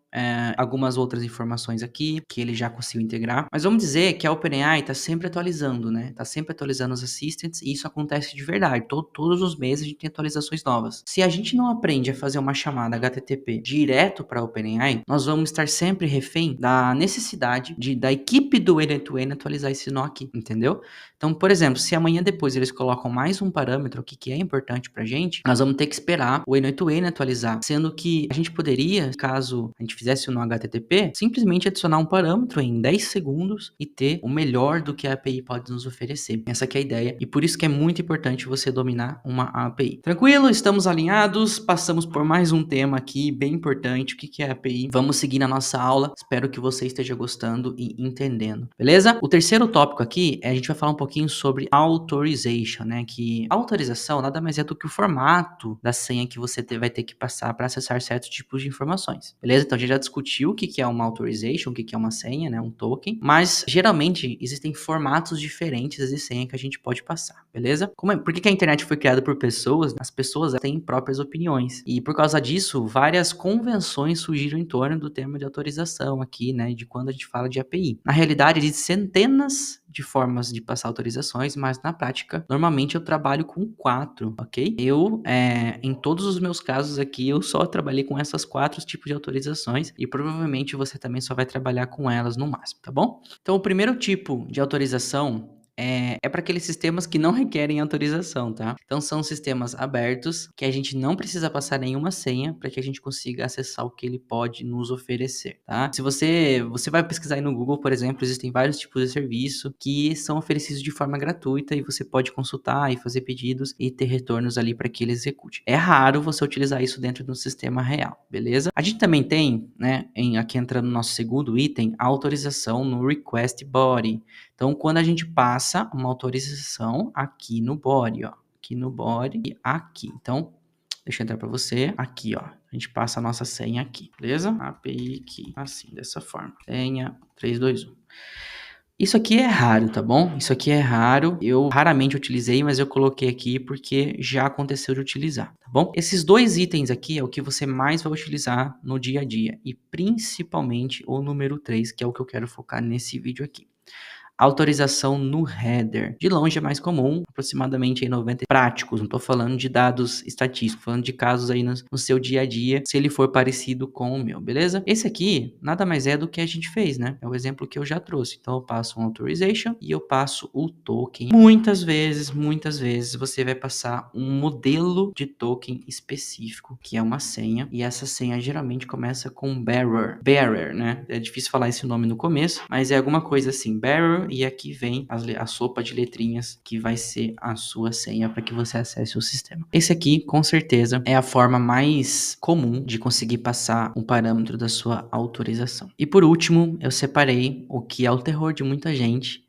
algumas outras informações aqui que ele já conseguiu integrar. Mas vamos dizer que a OpenAI está sempre atualizando, né? Está sempre atualizando os assistants e isso acontece de verdade. Todos os meses a gente tem atualizações novas. Se a gente não aprende a fazer uma chamada HTTP direto para a OpenAI, nós vamos estar sempre refém da necessidade da equipe do N8N atualizar esse nó aqui, entendeu? Então, por exemplo, se amanhã depois eles colocam mais um parâmetro aqui que é importante pra gente, nós vamos ter que esperar o N8N atualizar, sendo que a gente poderia, caso a gente fizesse no HTTP, simplesmente adicionar um parâmetro em 10 segundos e ter o melhor do que a API pode nos oferecer. Essa que é a ideia e por isso que é muito importante você dominar uma API. Tranquilo? Estamos alinhados? Passamos por mais um tema aqui bem importante. O que é a API? Vamos seguir na nossa aula. Espero que você esteja gostando e entendendo. Beleza? O terceiro tópico aqui a gente vai falar um pouquinho sobre authorization, né? Que autorização nada mais é do que o formato da senha que você vai ter que passar para acessar certos tipos de informações. Beleza? Então a gente já discutiu o que que é uma authorization, o que que é uma senha, né, um token, mas geralmente existem formatos diferentes de senha que a gente pode passar, beleza? Por que que a internet foi criada por pessoas? As pessoas têm próprias opiniões e por causa disso, várias convenções surgiram em torno do tema de autorização aqui, né, de quando a gente fala de API. Na realidade, existem centenas de formas de passar autorizações, mas na prática, normalmente eu trabalho com 4, ok? Em todos os meus casos aqui, eu só trabalhei com essas 4 tipos de autorizações e provavelmente você também só vai trabalhar com elas no máximo, tá bom? Então, o primeiro tipo de autorização é para aqueles sistemas que não requerem autorização, tá? Então, são sistemas abertos que a gente não precisa passar nenhuma senha para que a gente consiga acessar o que ele pode nos oferecer, tá? Se você vai pesquisar aí no Google, por exemplo, existem vários tipos de serviço que são oferecidos de forma gratuita e você pode consultar e fazer pedidos e ter retornos ali para que ele execute. É raro você utilizar isso dentro do sistema real, beleza? A gente também tem, né, aqui entrando no nosso segundo item, a autorização no request body. Então, quando a gente passa uma autorização aqui no body, ó, aqui no body e aqui. Então, deixa eu entrar para você aqui, ó. A gente passa a nossa senha aqui, beleza? API aqui, assim, dessa forma. Senha 321. Isso aqui é raro, tá bom? Isso aqui é raro. Eu raramente utilizei, mas eu coloquei aqui porque já aconteceu de utilizar, tá bom? Esses 2 itens aqui é o que você mais vai utilizar no dia a dia e principalmente o número 3, que é o que eu quero focar nesse vídeo aqui. Autorização no header. De longe é mais comum, aproximadamente aí 90 práticos, não estou falando de dados estatísticos, falando de casos aí no seu dia a dia, se ele for parecido com o meu, beleza? Esse aqui nada mais é do que a gente fez, né? É o exemplo que eu já trouxe. Então eu passo um authorization e eu passo o token. Muitas vezes você vai passar um modelo de token específico, que é uma senha, e essa senha geralmente começa com bearer. Bearer, né? É difícil falar esse nome no começo, mas é alguma coisa assim, bearer, e aqui vem a sopa de letrinhas que vai ser a sua senha para que você acesse o sistema. Esse aqui, com certeza, é a forma mais comum de conseguir passar um parâmetro da sua autorização. E por último, eu separei o que é o terror de muita gente,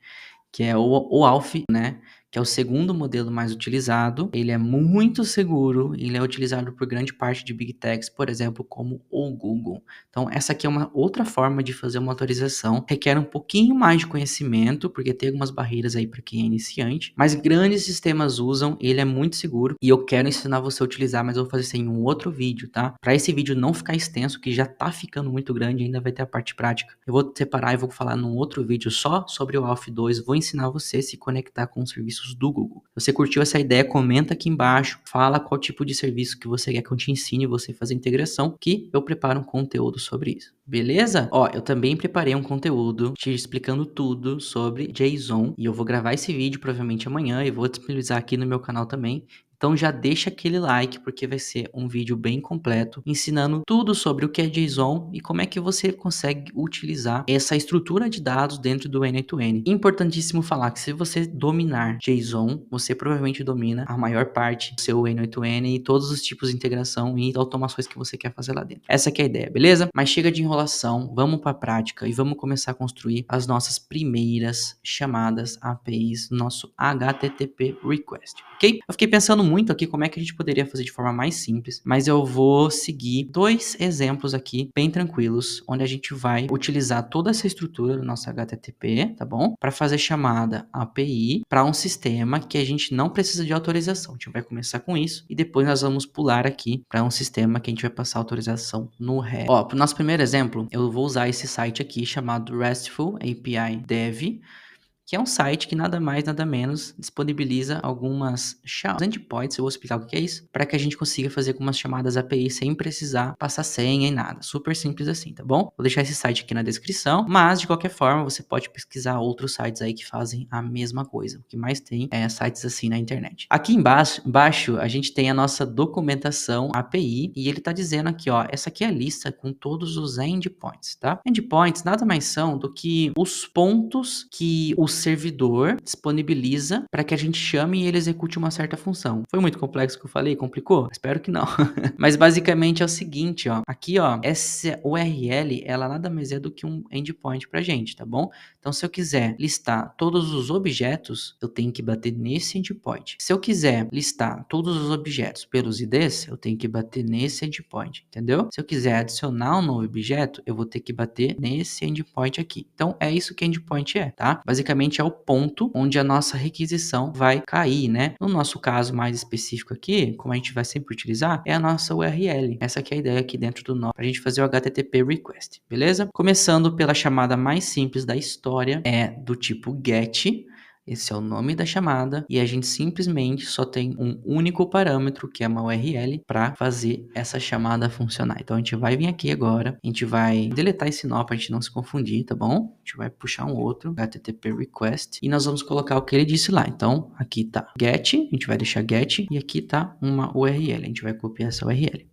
que é o ALF, né? Que é o segundo modelo mais utilizado. Ele é muito seguro, ele é utilizado por grande parte de Big Techs, por exemplo, como o Google. Então, essa aqui é uma outra forma de fazer uma autorização. Requer um pouquinho mais de conhecimento, porque tem algumas barreiras aí para quem é iniciante, mas grandes sistemas usam, ele é muito seguro e eu quero ensinar você a utilizar, mas eu vou fazer isso em um outro vídeo, tá? Para esse vídeo não ficar extenso, que já tá ficando muito grande, ainda vai ter a parte prática. Eu vou separar e vou falar num outro vídeo só sobre o ALF 2, vou ensinar você a se conectar com os serviços do Google. Se você curtiu essa ideia, comenta aqui embaixo, fala qual tipo de serviço que você quer que eu te ensine você fazer integração, que eu preparo um conteúdo sobre isso. Beleza? Ó, eu também preparei um conteúdo te explicando tudo sobre JSON e eu vou gravar esse vídeo provavelmente amanhã e vou disponibilizar aqui no meu canal também. Então já deixa aquele like, porque vai ser um vídeo bem completo, ensinando tudo sobre o que é JSON e como é que você consegue utilizar essa estrutura de dados dentro do N8N. Importantíssimo falar que se você dominar JSON, você provavelmente domina a maior parte do seu N8N e todos os tipos de integração e automações que você quer fazer lá dentro. Essa que é a ideia, beleza? Mas chega de enrolação, vamos para a prática e vamos começar a construir as nossas primeiras chamadas APIs, nosso HTTP request, ok? Eu fiquei pensando muito aqui como é que a gente poderia fazer de forma mais simples, mas eu vou seguir 2 exemplos aqui bem tranquilos, onde a gente vai utilizar toda essa estrutura do nosso HTTP, tá bom? Para fazer chamada API para um sistema que a gente não precisa de autorização. A gente vai começar com isso e depois nós vamos pular aqui para um sistema que a gente vai passar autorização no REST. Ó, para o nosso primeiro exemplo, eu vou usar esse site aqui chamado RESTful API Dev, que é um site que nada mais, nada menos disponibiliza algumas endpoints, eu vou explicar o que é isso, para que a gente consiga fazer algumas chamadas API sem precisar passar senha e nada. Super simples assim, tá bom? Vou deixar esse site aqui na descrição, mas de qualquer forma você pode pesquisar outros sites aí que fazem a mesma coisa. O que mais tem é sites assim na internet. Aqui embaixo a gente tem a nossa documentação API e ele tá dizendo aqui, ó, essa aqui é a lista com todos os endpoints, tá? Endpoints nada mais são do que os pontos que o servidor disponibiliza para que a gente chame e ele execute uma certa função. Foi muito complexo o que eu falei? Complicou? Espero que não. Mas basicamente é o seguinte, ó. Aqui, ó, essa URL, ela nada mais é do que um endpoint pra gente, tá bom? Então, se eu quiser listar todos os objetos, eu tenho que bater nesse endpoint. Se eu quiser listar todos os objetos pelos IDs, eu tenho que bater nesse endpoint, entendeu? Se eu quiser adicionar um novo objeto, eu vou ter que bater nesse endpoint aqui. Então, é isso que endpoint é, tá? Basicamente é o ponto onde a nossa requisição vai cair, né? No nosso caso mais específico aqui, como a gente vai sempre utilizar, é a nossa URL. Essa aqui é a ideia aqui dentro do nó, para a gente fazer o HTTP request, beleza? Começando pela chamada mais simples da história, é do tipo GET. Esse é o nome da chamada e a gente simplesmente só tem um único parâmetro, que é uma URL, para fazer essa chamada funcionar. Então a gente vai vir aqui agora, a gente vai deletar esse nó para a gente não se confundir, tá bom? A gente vai puxar um outro, HTTP request, e nós vamos colocar o que ele disse lá. Então aqui tá get, a gente vai deixar get, e aqui tá uma URL, a gente vai copiar essa URL.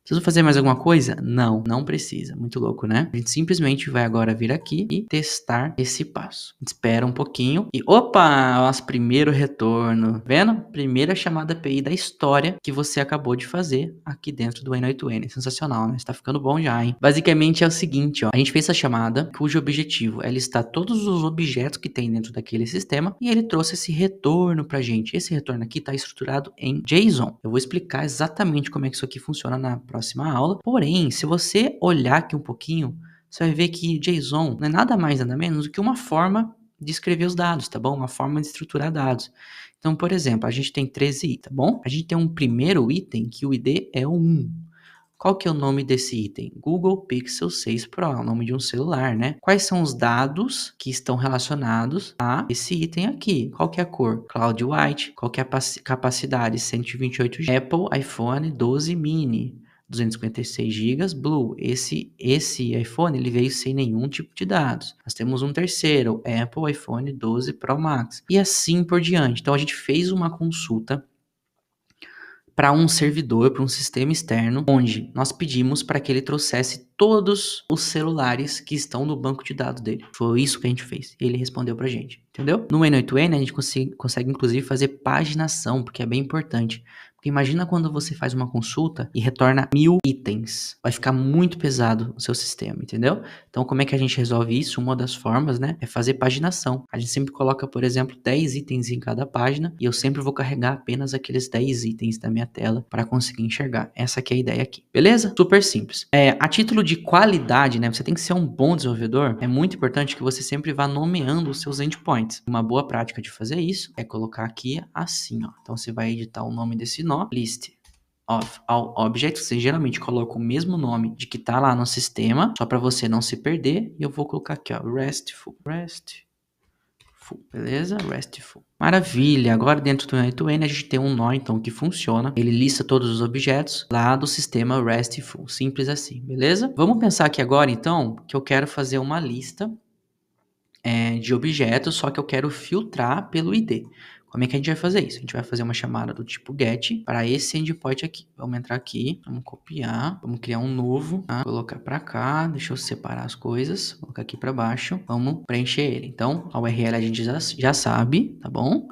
Preciso fazer mais alguma coisa? Não, não precisa. Muito louco, né? A gente simplesmente vai agora vir aqui e testar esse passo. Espera um pouquinho e opa, nosso primeiro retorno. Vendo? Primeira chamada API da história que você acabou de fazer aqui dentro do N8N. Sensacional, né? Está ficando bom já, hein? Basicamente é o seguinte, ó. A gente fez essa chamada cujo objetivo é listar todos os objetos que tem dentro daquele sistema e ele trouxe esse retorno pra gente. Esse retorno aqui está estruturado em JSON. Eu vou explicar exatamente como é que isso aqui funciona na próxima aula. Porém, se você olhar aqui um pouquinho, você vai ver que JSON não é nada mais nada menos do que uma forma de escrever os dados, tá bom? Uma forma de estruturar dados. Então, por exemplo, a gente tem 13 itens, tá bom? A gente tem um primeiro item que o ID é o 1. Qual que é o nome desse item? Google Pixel 6 Pro, é o nome de um celular, né? Quais são os dados que estão relacionados a esse item aqui? Qual que é a cor? Cloud White. Qual que é a capacidade? 128 GB. Apple iPhone 12 mini. 256 GB Blue. Esse iPhone ele veio sem nenhum tipo de dados. Nós temos um terceiro, Apple iPhone 12 Pro Max. E assim por diante. Então a gente fez uma consulta para um servidor, para um sistema externo, onde nós pedimos para que ele trouxesse todos os celulares que estão no banco de dados dele. Foi isso que a gente fez. E ele respondeu para a gente, entendeu? No N8N a gente consegue inclusive fazer paginação, porque é bem importante. Porque imagina quando você faz uma consulta e retorna 1000 itens. Vai ficar muito pesado o seu sistema, entendeu? Então, como é que a gente resolve isso? Uma das formas, né, é fazer paginação. A gente sempre coloca, por exemplo, 10 itens em cada página e eu sempre vou carregar apenas aqueles 10 itens da minha tela para conseguir enxergar. Essa aqui é a ideia aqui, beleza? Super simples. A título de qualidade, né, você tem que ser um bom desenvolvedor. É muito importante que você sempre vá nomeando os seus endpoints. Uma boa prática de fazer isso é colocar aqui assim, ó. Então, você vai editar o nome desse nó, list of all objects, você geralmente coloca o mesmo nome de que tá lá no sistema, só para você não se perder, e eu vou colocar aqui, ó, RESTful, beleza? RESTful. Maravilha, agora dentro do N8N a gente tem um nó, então, que funciona, ele lista todos os objetos lá do sistema RESTful, simples assim, beleza? Vamos pensar aqui agora, então, que eu quero fazer uma lista de objetos, só que eu quero filtrar pelo ID. Como é que a gente vai fazer isso? A gente vai fazer uma chamada do tipo get para esse endpoint aqui. Vamos entrar aqui, vamos copiar, vamos criar um novo, tá? Colocar para cá, deixa eu separar as coisas, colocar aqui para baixo, vamos preencher ele. Então, a URL a gente já sabe, tá bom?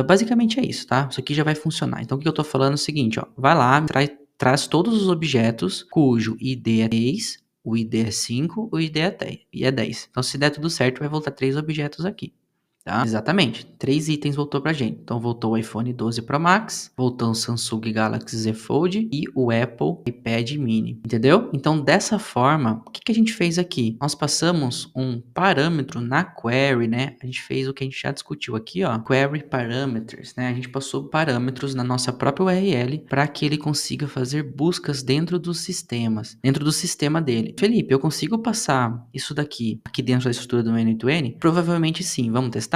Basicamente é isso, tá? Isso aqui já vai funcionar. Então, o que eu tô falando é o seguinte, ó, vai lá, traz todos os objetos cujo ID é 3, o ID é 5, o ID é 10. Então, se der tudo certo, vai voltar 3 objetos aqui. Tá? Exatamente, 3 itens voltou pra gente. Então voltou o iPhone 12 Pro Max, voltou o Samsung Galaxy Z Fold e o Apple iPad Mini, entendeu? Então dessa forma, o que a gente fez aqui? Nós passamos um parâmetro na query, né? A gente fez o que a gente já discutiu aqui, ó, query parameters, né? A gente passou parâmetros na nossa própria URL para que ele consiga fazer buscas dentro dos sistemas, dentro do sistema dele. Felipe, eu consigo passar isso daqui aqui dentro da estrutura do N8N? Provavelmente sim, vamos testar?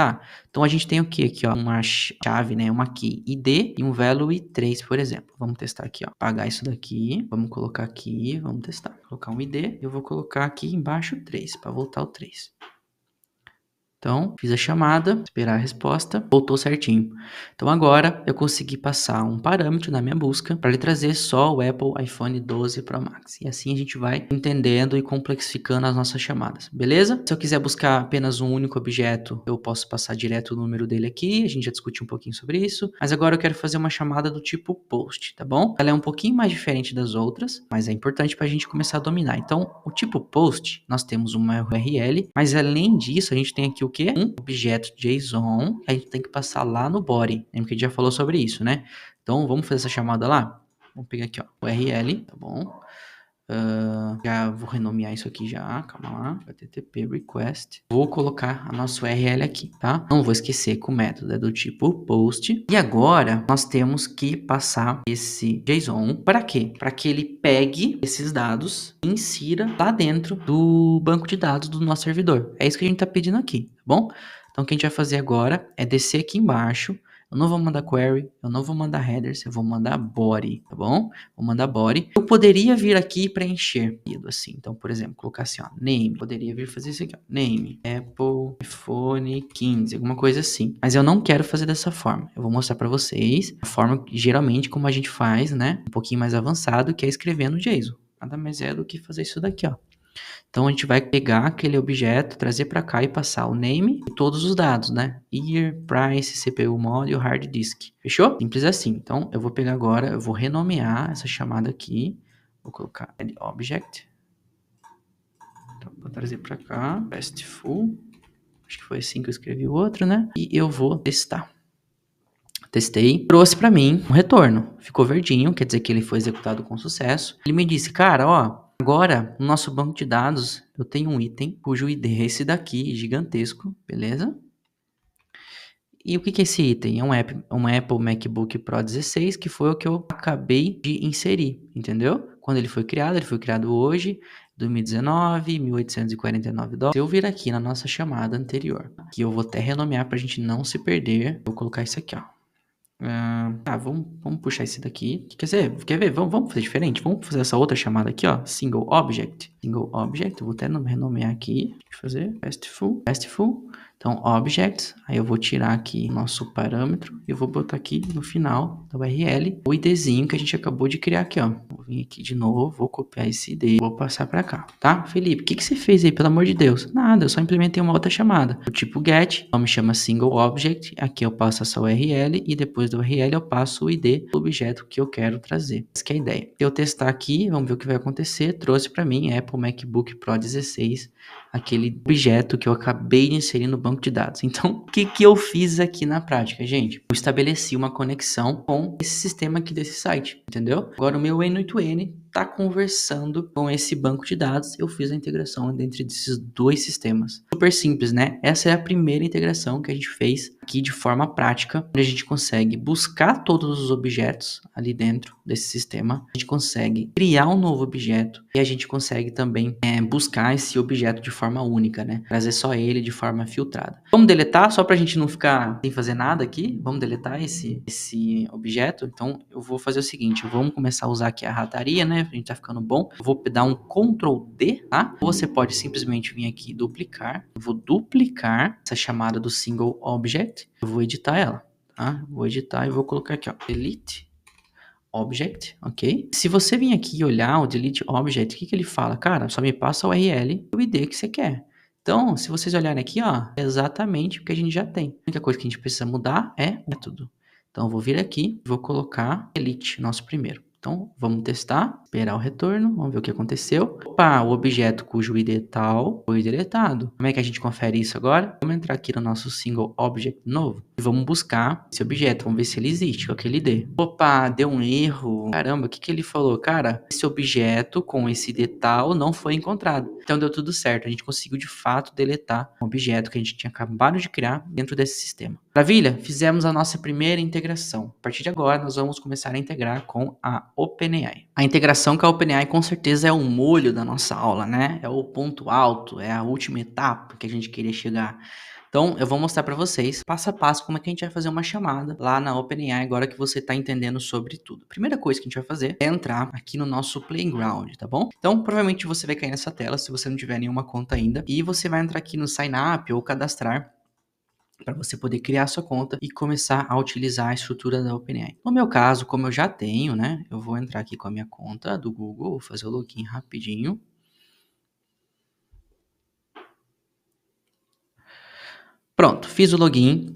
Então a gente tem o que aqui, ó, uma chave, né, uma key ID e um value 3, por exemplo. Vamos testar aqui, ó, apagar isso daqui, vamos colocar aqui, vamos testar. Colocar um ID, eu vou colocar aqui embaixo 3, para voltar o 3. Então, fiz a chamada, esperar a resposta, voltou certinho. Então agora eu consegui passar um parâmetro na minha busca para ele trazer só o Apple iPhone 12 Pro Max. E assim a gente vai entendendo e complexificando as nossas chamadas, beleza? Se eu quiser buscar apenas um único objeto, eu posso passar direto o número dele aqui, a gente já discutiu um pouquinho sobre isso. Mas agora eu quero fazer uma chamada do tipo post, tá bom? Ela é um pouquinho mais diferente das outras, mas é importante para a gente começar a dominar. Então, o tipo post, nós temos uma URL, mas além disso, a gente tem aqui o quê? Um objeto JSON, que a gente tem que passar lá no body. Lembra que a gente já falou sobre isso, né? Então, vamos fazer essa chamada lá? Vamos pegar aqui, ó, URL, tá bom? Já vou renomear isso aqui já, calma lá, http request. Vou colocar a nossa URL aqui, tá? Não vou esquecer que o método é do tipo post. E agora, nós temos que passar esse JSON, para quê? Para que ele pegue esses dados e insira lá dentro do banco de dados do nosso servidor. É isso que a gente tá pedindo aqui, tá bom? Então, o que a gente vai fazer agora é descer aqui embaixo. Eu não vou mandar query, eu não vou mandar headers, eu vou mandar body, tá bom? Vou mandar body. Eu poderia vir aqui e preencher assim. Então, por exemplo, colocar assim, ó, name. Poderia vir fazer isso aqui, ó, name, Apple, iPhone 15, alguma coisa assim. Mas eu não quero fazer dessa forma. Eu vou mostrar para vocês a forma, geralmente, como a gente faz, né? Um pouquinho mais avançado, que é escrevendo JSON. Nada mais é do que fazer isso daqui, ó. Então a gente vai pegar aquele objeto, trazer para cá e passar o name e todos os dados, né? Year, price, CPU mod e o hard disk. Fechou? Simples assim. Então eu vou pegar agora, eu vou renomear essa chamada aqui. Vou colocar add object. Então, vou trazer para cá, restful. Acho que foi assim que eu escrevi o outro, né? E eu vou testar. Testei, trouxe para mim um retorno. Ficou verdinho, quer dizer que ele foi executado com sucesso. Ele me disse, cara, ó, agora no nosso banco de dados eu tenho um item cujo ID é esse daqui, gigantesco, beleza? E o que que é esse item? É um Apple MacBook Pro 16, que foi o que eu acabei de inserir, entendeu? Quando ele foi criado hoje, 2019, $1.849. Se eu vir aqui na nossa chamada anterior, que eu vou até renomear para a gente não se perder, vou colocar isso aqui, ó. Vamos puxar esse daqui. Quer ver? Vamos fazer diferente. Vamos fazer essa outra chamada aqui, ó. Single object. Single object. Vou até renomear aqui. Deixa eu fazer. Restful. Restful. Então, object. Aí eu vou tirar aqui o nosso parâmetro. E eu vou botar aqui no final da URL o IDzinho que a gente acabou de criar aqui, ó. Vou vir aqui de novo. Vou copiar esse ID. Vou passar pra cá, tá? Felipe, o que você fez aí, pelo amor de Deus? Nada, eu só implementei uma outra chamada. O tipo get. O nome chama single object. Aqui eu passo essa URL e depois da URL eu passo o ID do objeto que eu quero trazer. Essa que é a ideia. Se eu testar aqui, vamos ver o que vai acontecer. Trouxe para mim Apple MacBook Pro 16, aquele objeto que eu acabei de inserir no banco de dados. Então, o que que eu fiz aqui na prática, gente? Eu estabeleci uma conexão com esse sistema aqui desse site, entendeu? Agora o meu N8N está conversando com esse banco de dados. Eu fiz a integração entre esses dois sistemas. Super simples, né? Essa é a primeira integração que a gente fez aqui de forma prática, onde a gente consegue buscar todos os objetos ali dentro desse sistema. A gente consegue criar um novo objeto e a gente consegue também buscar esse objeto de forma única, né? Trazer só ele de forma filtrada. Vamos deletar só para a gente não ficar sem fazer nada aqui. Vamos deletar esse objeto. Então eu vou fazer o seguinte, vamos começar a usar aqui a rataria, né? A gente tá ficando bom. Eu vou dar um Ctrl D, tá? Ou você pode simplesmente vir aqui e duplicar. Eu vou duplicar essa chamada do single object. Eu vou editar ela, tá? Vou editar e vou colocar aqui, ó, delete object, ok? Se você vir aqui e olhar o delete object, o que que ele fala? Cara, só me passa o URL e o ID que você quer. Então, se vocês olharem aqui, ó, é exatamente o que a gente já tem. A única coisa que a gente precisa mudar é o método. Então, eu vou vir aqui e vou colocar delete, nosso primeiro. Então, vamos testar, esperar o retorno, vamos ver o que aconteceu. Opa, o objeto cujo ID é tal foi deletado. Como é que a gente confere isso agora? Vamos entrar aqui no nosso single object novo e vamos buscar esse objeto, vamos ver se ele existe com aquele ID. Opa, deu um erro. Caramba, o que que ele falou? Cara, esse objeto com esse ID tal não foi encontrado. Então deu tudo certo, a gente conseguiu de fato deletar um objeto que a gente tinha acabado de criar dentro desse sistema. Maravilha? Fizemos a nossa primeira integração. A partir de agora, nós vamos começar a integrar com a OpenAI. A integração com a OpenAI com certeza é o molho da nossa aula, né? É o ponto alto, é a última etapa que a gente queria chegar. Então, eu vou mostrar para vocês, passo a passo, como é que a gente vai fazer uma chamada lá na OpenAI, agora que você está entendendo sobre tudo. Primeira coisa que a gente vai fazer é entrar aqui no nosso Playground, tá bom? Então, provavelmente você vai cair nessa tela, se você não tiver nenhuma conta ainda, e você vai entrar aqui no Sign Up ou Cadastrar, para você poder criar sua conta e começar a utilizar a estrutura da OpenAI. No meu caso, como eu já tenho, né, eu vou entrar aqui com a minha conta do Google, vou fazer o login rapidinho. Pronto, fiz o login.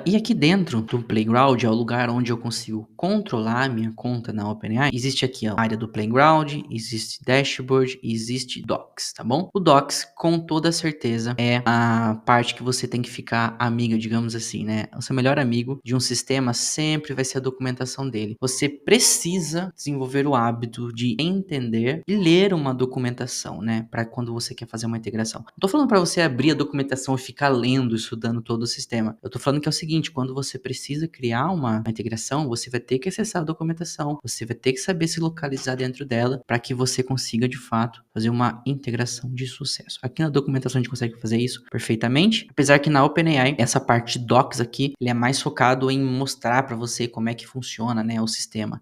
E aqui dentro do Playground é o lugar onde eu consigo controlar a minha conta na OpenAI. Existe aqui a área do Playground, existe Dashboard e existe Docs, tá bom? O Docs, com toda certeza, é a parte que você tem que ficar amiga, digamos assim, né? O seu melhor amigo de um sistema sempre vai ser a documentação dele. Você precisa desenvolver o hábito de entender e ler uma documentação, né? Para quando você quer fazer uma integração. Não tô falando para você abrir a documentação e ficar lendo, estudando todo o sistema. Eu tô falando que é o seguinte, quando você precisa criar uma integração, você vai ter que acessar a documentação, você vai ter que saber se localizar dentro dela para que você consiga, de fato, fazer uma integração de sucesso. Aqui na documentação a gente consegue fazer isso perfeitamente, apesar que na OpenAI, essa parte Docs aqui, ele é mais focado em mostrar para você como é que funciona, né, o sistema.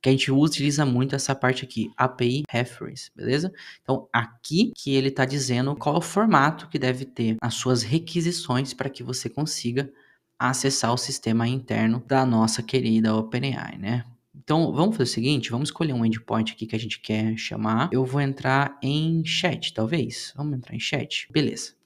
Que a gente utiliza muito essa parte aqui, API Reference, beleza? Então, aqui que ele está dizendo qual é o formato que deve ter as suas requisições para que você consiga acessar o sistema interno da nossa querida OpenAI, né? Então, vamos fazer o seguinte, vamos escolher um endpoint aqui que a gente quer chamar. Eu vou entrar em chat, talvez. Vamos entrar em chat? Beleza.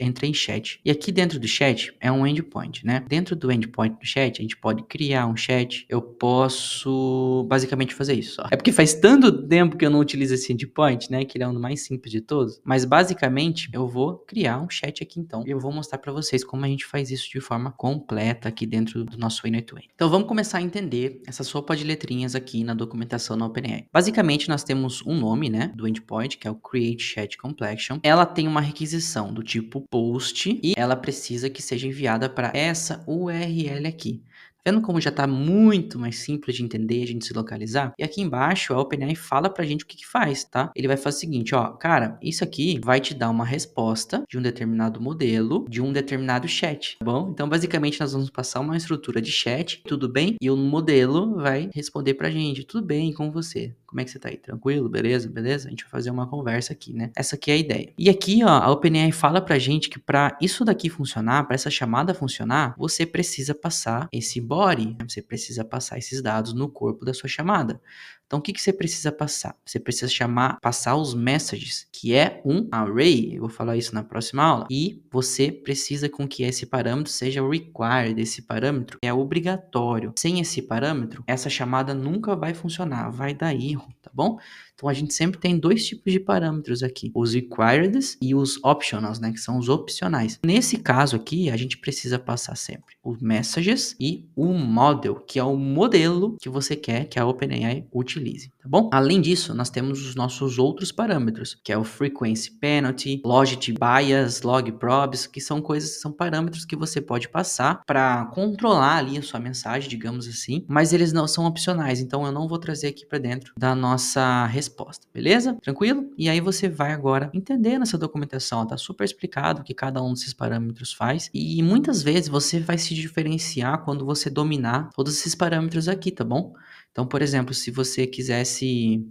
Entrei em chat. E aqui dentro do chat é um endpoint, né? Dentro do endpoint do chat, a gente pode criar um chat. Eu posso basicamente fazer isso, só. É porque faz tanto tempo que eu não utilizo esse endpoint, né? Que ele é um dos mais simples de todos. Mas basicamente, eu vou criar um chat aqui então. E eu vou mostrar para vocês como a gente faz isso de forma completa aqui dentro do nosso Way. Então vamos começar a entender essa sopa de letrinhas aqui na documentação na OpenAI. Basicamente, nós temos um nome, né? Do endpoint, que é o Create Chat Completion. Ela tem uma requisição do tipo post e ela precisa que seja enviada para essa URL aqui. Vendo como já está muito mais simples de entender, a gente se localizar? E aqui embaixo a OpenAI fala pra gente o que que faz, tá? Ele vai fazer o seguinte, ó, cara, isso aqui vai te dar uma resposta de um determinado modelo, de um determinado chat, tá bom? Então, basicamente, nós vamos passar uma estrutura de chat, tudo bem? E o modelo vai responder pra gente, tudo bem com você? Como é que você tá aí? Tranquilo? Beleza? Beleza? A gente vai fazer uma conversa aqui, né? Essa aqui é a ideia. E aqui, ó, a OpenAI fala pra gente que pra isso daqui funcionar, pra essa chamada funcionar, você precisa passar esse body, né? Você precisa passar esses dados no corpo da sua chamada. Então, o que que você precisa passar? Você precisa passar os messages, que é um array, eu vou falar isso na próxima aula, e você precisa com que esse parâmetro seja required, esse parâmetro é obrigatório. Sem esse parâmetro, essa chamada nunca vai funcionar, vai dar erro, tá bom? Então, a gente sempre tem dois tipos de parâmetros aqui, os required e os optionals, né, que são os opcionais. Nesse caso aqui, a gente precisa passar sempre os messages e o model, que é o modelo que você quer que a OpenAI utilize, tá bom? Além disso, nós temos os nossos outros parâmetros, que é o frequency penalty, logit bias, log probes, que são são parâmetros que você pode passar para controlar ali a sua mensagem, digamos assim, mas eles não são opcionais, então eu não vou trazer aqui para dentro da nossa resposta, beleza? Tranquilo? E aí você vai agora entender nessa documentação, tá super explicado o que cada um desses parâmetros faz e muitas vezes você vai se diferenciar quando você dominar todos esses parâmetros aqui, tá bom? Então, por exemplo, se você quisesse...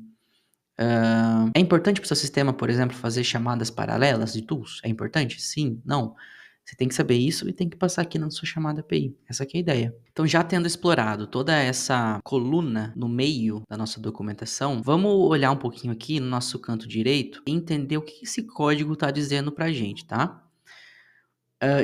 é importante para o seu sistema, por exemplo, fazer chamadas paralelas de tools? É importante? Sim? Não? Você tem que saber isso e tem que passar aqui na sua chamada API. Essa aqui é a ideia. Então, já tendo explorado toda essa coluna no meio da nossa documentação, vamos olhar um pouquinho aqui no nosso canto direito e entender o que esse código está dizendo para a gente, tá?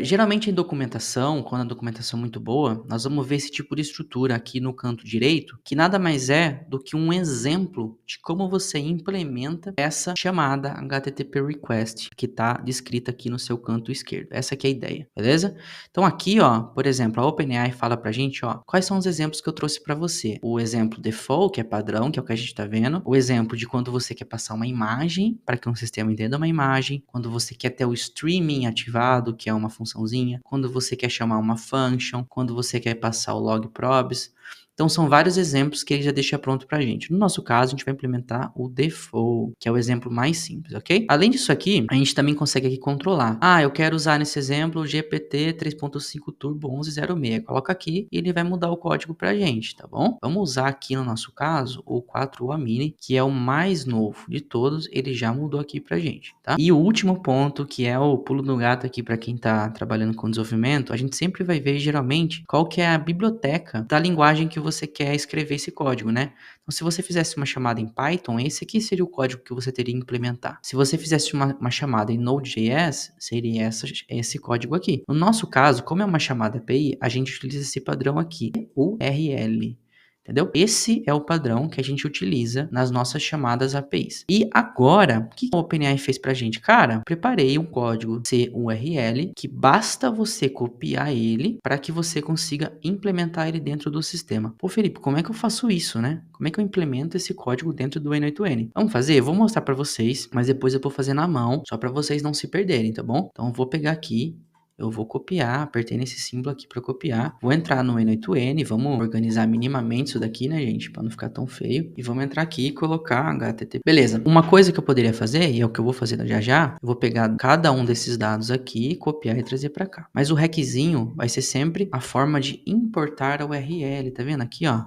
Geralmente em documentação, quando a documentação é muito boa, nós vamos ver esse tipo de estrutura aqui no canto direito, que nada mais é do que um exemplo de como você implementa essa chamada HTTP request que está descrita aqui no seu canto esquerdo. Essa aqui é a ideia, beleza? Então aqui, ó, por exemplo, a OpenAI fala pra gente, ó, quais são os exemplos que eu trouxe para você. O exemplo default, que é padrão, que é o que a gente está vendo. O exemplo de quando você quer passar uma imagem, para que um sistema entenda uma imagem. Quando você quer ter o streaming ativado, que é uma funçãozinha, quando você quer chamar uma function, quando você quer passar o log probes. Então, são vários exemplos que ele já deixa pronto pra gente. No nosso caso, a gente vai implementar o default, que é o exemplo mais simples, ok? Além disso aqui, a gente também consegue aqui controlar. Ah, eu quero usar nesse exemplo o GPT 3.5 Turbo 1106. Coloca aqui e ele vai mudar o código pra gente, tá bom? Vamos usar aqui no nosso caso o 4UA Mini, que é o mais novo de todos. Ele já mudou aqui pra gente, tá? E o último ponto, que é o pulo do gato aqui para quem tá trabalhando com desenvolvimento, a gente sempre vai ver geralmente qual que é a biblioteca da linguagem que você quer escrever esse código, né? Então, se você fizesse uma chamada em Python, esse aqui seria o código que você teria que implementar. Se você fizesse uma chamada em Node.js, seria esse código aqui. No nosso caso, como é uma chamada API, a gente utiliza esse padrão aqui, URL. Entendeu? Esse é o padrão que a gente utiliza nas nossas chamadas APIs. E agora, o que o OpenAI fez pra gente? Cara, preparei um código CURL que basta você copiar ele para que você consiga implementar ele dentro do sistema. Pô, Felipe, como é que eu faço isso, né? Como é que eu implemento esse código dentro do N8N? Vamos fazer? Eu vou mostrar para vocês, mas depois eu vou fazer na mão, só para vocês não se perderem, tá bom? Então eu vou pegar aqui. Eu vou copiar, apertei nesse símbolo aqui para copiar. Vou entrar no N8N, vamos organizar minimamente isso daqui, né, gente? Para não ficar tão feio. E vamos entrar aqui e colocar HTTP. Beleza. Uma coisa que eu poderia fazer, e é o que eu vou fazer já já, eu vou pegar cada um desses dados aqui, copiar e trazer para cá. Mas o hackzinho vai ser sempre a forma de importar a URL, tá vendo aqui, ó?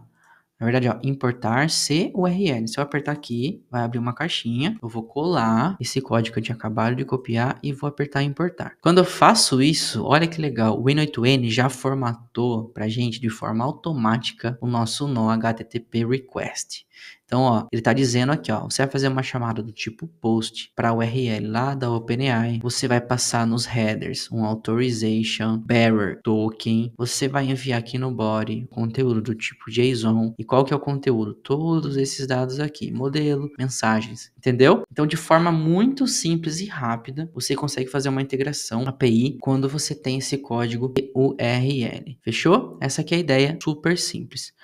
Na verdade, ó, importar CURL. Se eu apertar aqui, vai abrir uma caixinha. Eu vou colar esse código que eu tinha acabado de copiar e vou apertar importar. Quando eu faço isso, olha que legal. O N8N já formatou pra gente de forma automática o nosso nó HTTP request. Então, ó, ele tá dizendo aqui, ó, você vai fazer uma chamada do tipo post para URL lá da OpenAI, você vai passar nos headers um authorization, bearer, token, você vai enviar aqui no body conteúdo do tipo JSON. E qual que é o conteúdo? Todos esses dados aqui, modelo, mensagens, entendeu? Então, de forma muito simples e rápida, você consegue fazer uma integração API quando você tem esse código URL. Fechou? Essa aqui é a ideia, super simples.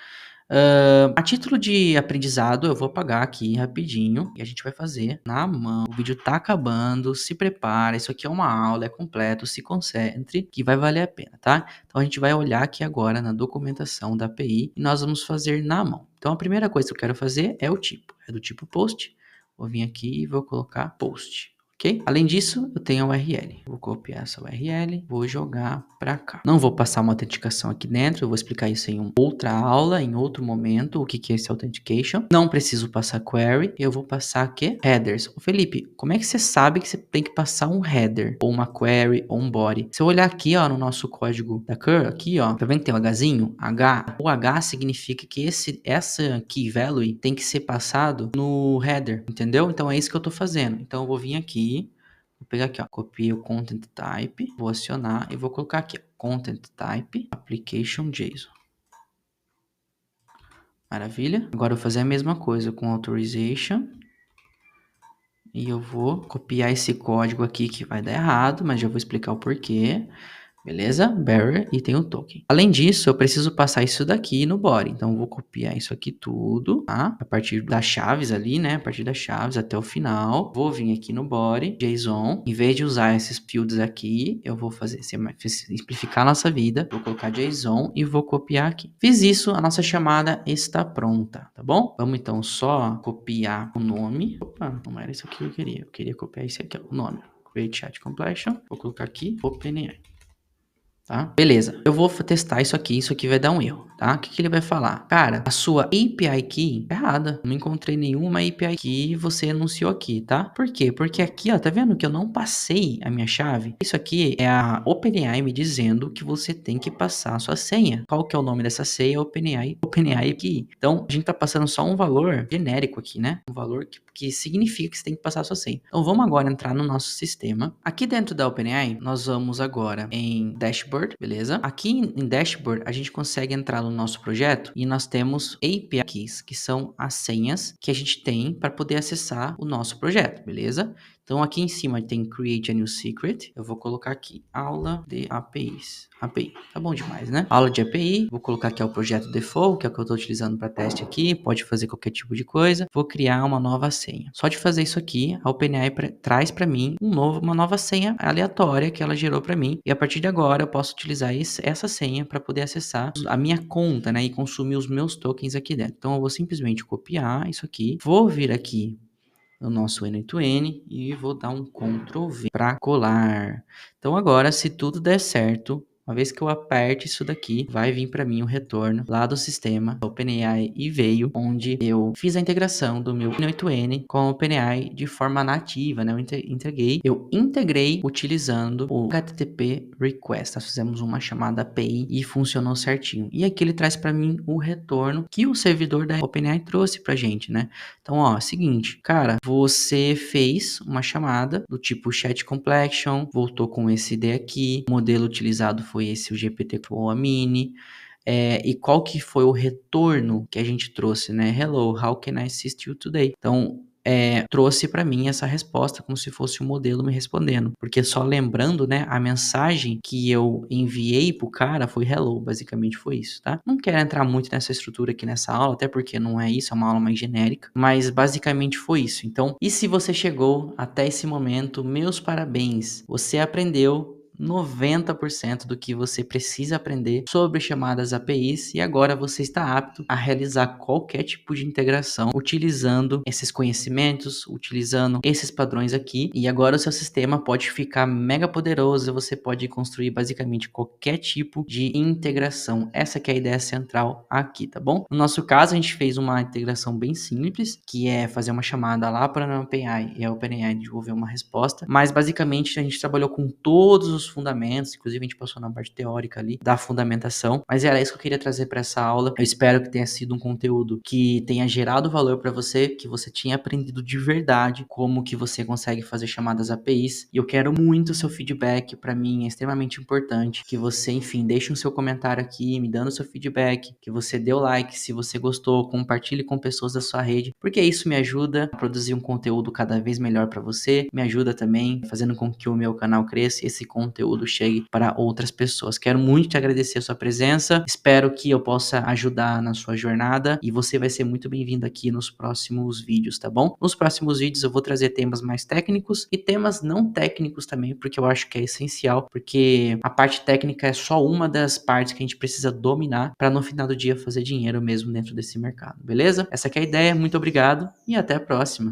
A título de aprendizado, eu vou apagar aqui rapidinho e a gente vai fazer na mão. O vídeo tá acabando, se prepara, isso aqui é uma aula, é completo, se concentre que vai valer a pena, tá? Então a gente vai olhar aqui agora na documentação da API e nós vamos fazer na mão. Então a primeira coisa que eu quero fazer é o tipo, é do tipo post. Vou vir aqui e vou colocar post. Ok? Além disso, eu tenho a URL. Vou copiar essa URL, vou jogar para cá. Não vou passar uma autenticação aqui dentro, eu vou explicar isso em outra aula, em outro momento, o que é esse authentication. Não preciso passar query, eu vou passar aqui headers. Ô Felipe, como é que você sabe que você tem que passar um header, ou uma query, ou um body? Se eu olhar aqui, ó, no nosso código da curl, aqui, ó, tá vendo que tem um Hzinho? H. O H significa que essa key value tem que ser passado no header, entendeu? Então é isso que eu tô fazendo. Então eu vou vir aqui, vou pegar aqui, ó, copiei o content type, vou acionar e vou colocar aqui, ó, content type application JSON. Maravilha. Agora eu vou fazer a mesma coisa com authorization. E eu vou copiar esse código aqui que vai dar errado, mas já vou explicar o porquê. Beleza? Bearer e tem o token. Além disso, eu preciso passar isso daqui no body. Então, eu vou copiar isso aqui tudo, tá? A partir das chaves ali, né? A partir das chaves até o final. Vou vir aqui no body, JSON. Em vez de usar esses fields aqui, eu vou simplificar a nossa vida. Vou colocar JSON e vou copiar aqui. Fiz isso, a nossa chamada está pronta, tá bom? Vamos então só copiar o nome. Opa, não era isso aqui que eu queria. Eu queria copiar esse aqui, ó, o nome. Create chat completion. Vou colocar aqui OpenAI. Tá? Beleza, eu vou testar isso aqui vai dar um erro, tá? O que ele vai falar? Cara, a sua API Key é errada. Não encontrei nenhuma API Key que você anunciou aqui, tá? Por quê? Porque aqui, ó, tá vendo que eu não passei a minha chave? Isso aqui é a OpenAI me dizendo que você tem que passar a sua senha. Qual que é o nome dessa senha? OpenAI Key. Então, a gente tá passando só um valor genérico aqui, né? Um valor que significa que você tem que passar a sua senha. Então, vamos agora entrar no nosso sistema. Aqui dentro da OpenAI, nós vamos agora em Dashboard, beleza? Aqui em Dashboard, a gente consegue entrar no nosso projeto e nós temos API Keys, que são as senhas que a gente tem para poder acessar o nosso projeto, beleza? Então, aqui em cima tem Create a New Secret. Eu vou colocar aqui, aula de APIs. API, tá bom demais, né? Aula de API. Vou colocar aqui o projeto default, que é o que eu estou utilizando para teste aqui. Pode fazer qualquer tipo de coisa. Vou criar uma nova senha. Só de fazer isso aqui, a OpenAI traz para mim uma nova senha aleatória que ela gerou para mim. E a partir de agora, eu posso posso utilizar essa senha para poder acessar a minha conta, né, e consumir os meus tokens aqui dentro. Então eu vou simplesmente copiar isso aqui, vou vir aqui no nosso N2N e vou dar um Ctrl V para colar. Então agora, se tudo der certo, uma vez que eu aperte isso daqui, vai vir para mim o retorno lá do sistema OpenAI e veio, onde eu fiz a integração do meu N8N com o OpenAI de forma nativa, né? Eu integrei utilizando o HTTP Request. Nós fizemos uma chamada API e funcionou certinho. E aqui ele traz para mim o retorno que o servidor da OpenAI trouxe pra gente, né? Então, ó, seguinte, cara, você fez uma chamada do tipo Chat Completion, voltou com esse ID aqui, o modelo utilizado foi esse, o GPT-4 Mini, e qual que foi o retorno que a gente trouxe, né? Hello, how can I assist you today? Então, trouxe para mim essa resposta como se fosse um modelo me respondendo, porque só lembrando, né, a mensagem que eu enviei pro cara foi hello, basicamente foi isso, tá? Não quero entrar muito nessa estrutura aqui nessa aula, até porque não é isso, é uma aula mais genérica, mas basicamente foi isso. Então, e se você chegou até esse momento, meus parabéns, você aprendeu 90% do que você precisa aprender sobre chamadas APIs e agora você está apto a realizar qualquer tipo de integração utilizando esses conhecimentos, utilizando esses padrões aqui, e agora o seu sistema pode ficar mega poderoso, você pode construir basicamente qualquer tipo de integração. Essa que é a ideia central aqui, tá bom? No nosso caso, a gente fez uma integração bem simples, que é fazer uma chamada lá para a OpenAI e a OpenAI desenvolver uma resposta, mas basicamente a gente trabalhou com todos os fundamentos, inclusive a gente passou na parte teórica ali da fundamentação, mas era isso que eu queria trazer para essa aula. Eu espero que tenha sido um conteúdo que tenha gerado valor para você, que você tinha aprendido de verdade como que você consegue fazer chamadas APIs, e eu quero muito o seu feedback. Para mim é extremamente importante que você, enfim, deixe o seu comentário aqui, me dando o seu feedback, que você dê o like se você gostou, compartilhe com pessoas da sua rede, porque isso me ajuda a produzir um conteúdo cada vez melhor para você, me ajuda também fazendo com que o meu canal cresça e esse conteúdo chegue para outras pessoas. Quero muito te agradecer a sua presença, espero que eu possa ajudar na sua jornada e você vai ser muito bem-vindo aqui nos próximos vídeos, tá bom? Nos próximos vídeos eu vou trazer temas mais técnicos e temas não técnicos também, porque eu acho que é essencial, porque a parte técnica é só uma das partes que a gente precisa dominar para no final do dia fazer dinheiro mesmo dentro desse mercado, beleza? Essa aqui é a ideia, muito obrigado e até a próxima.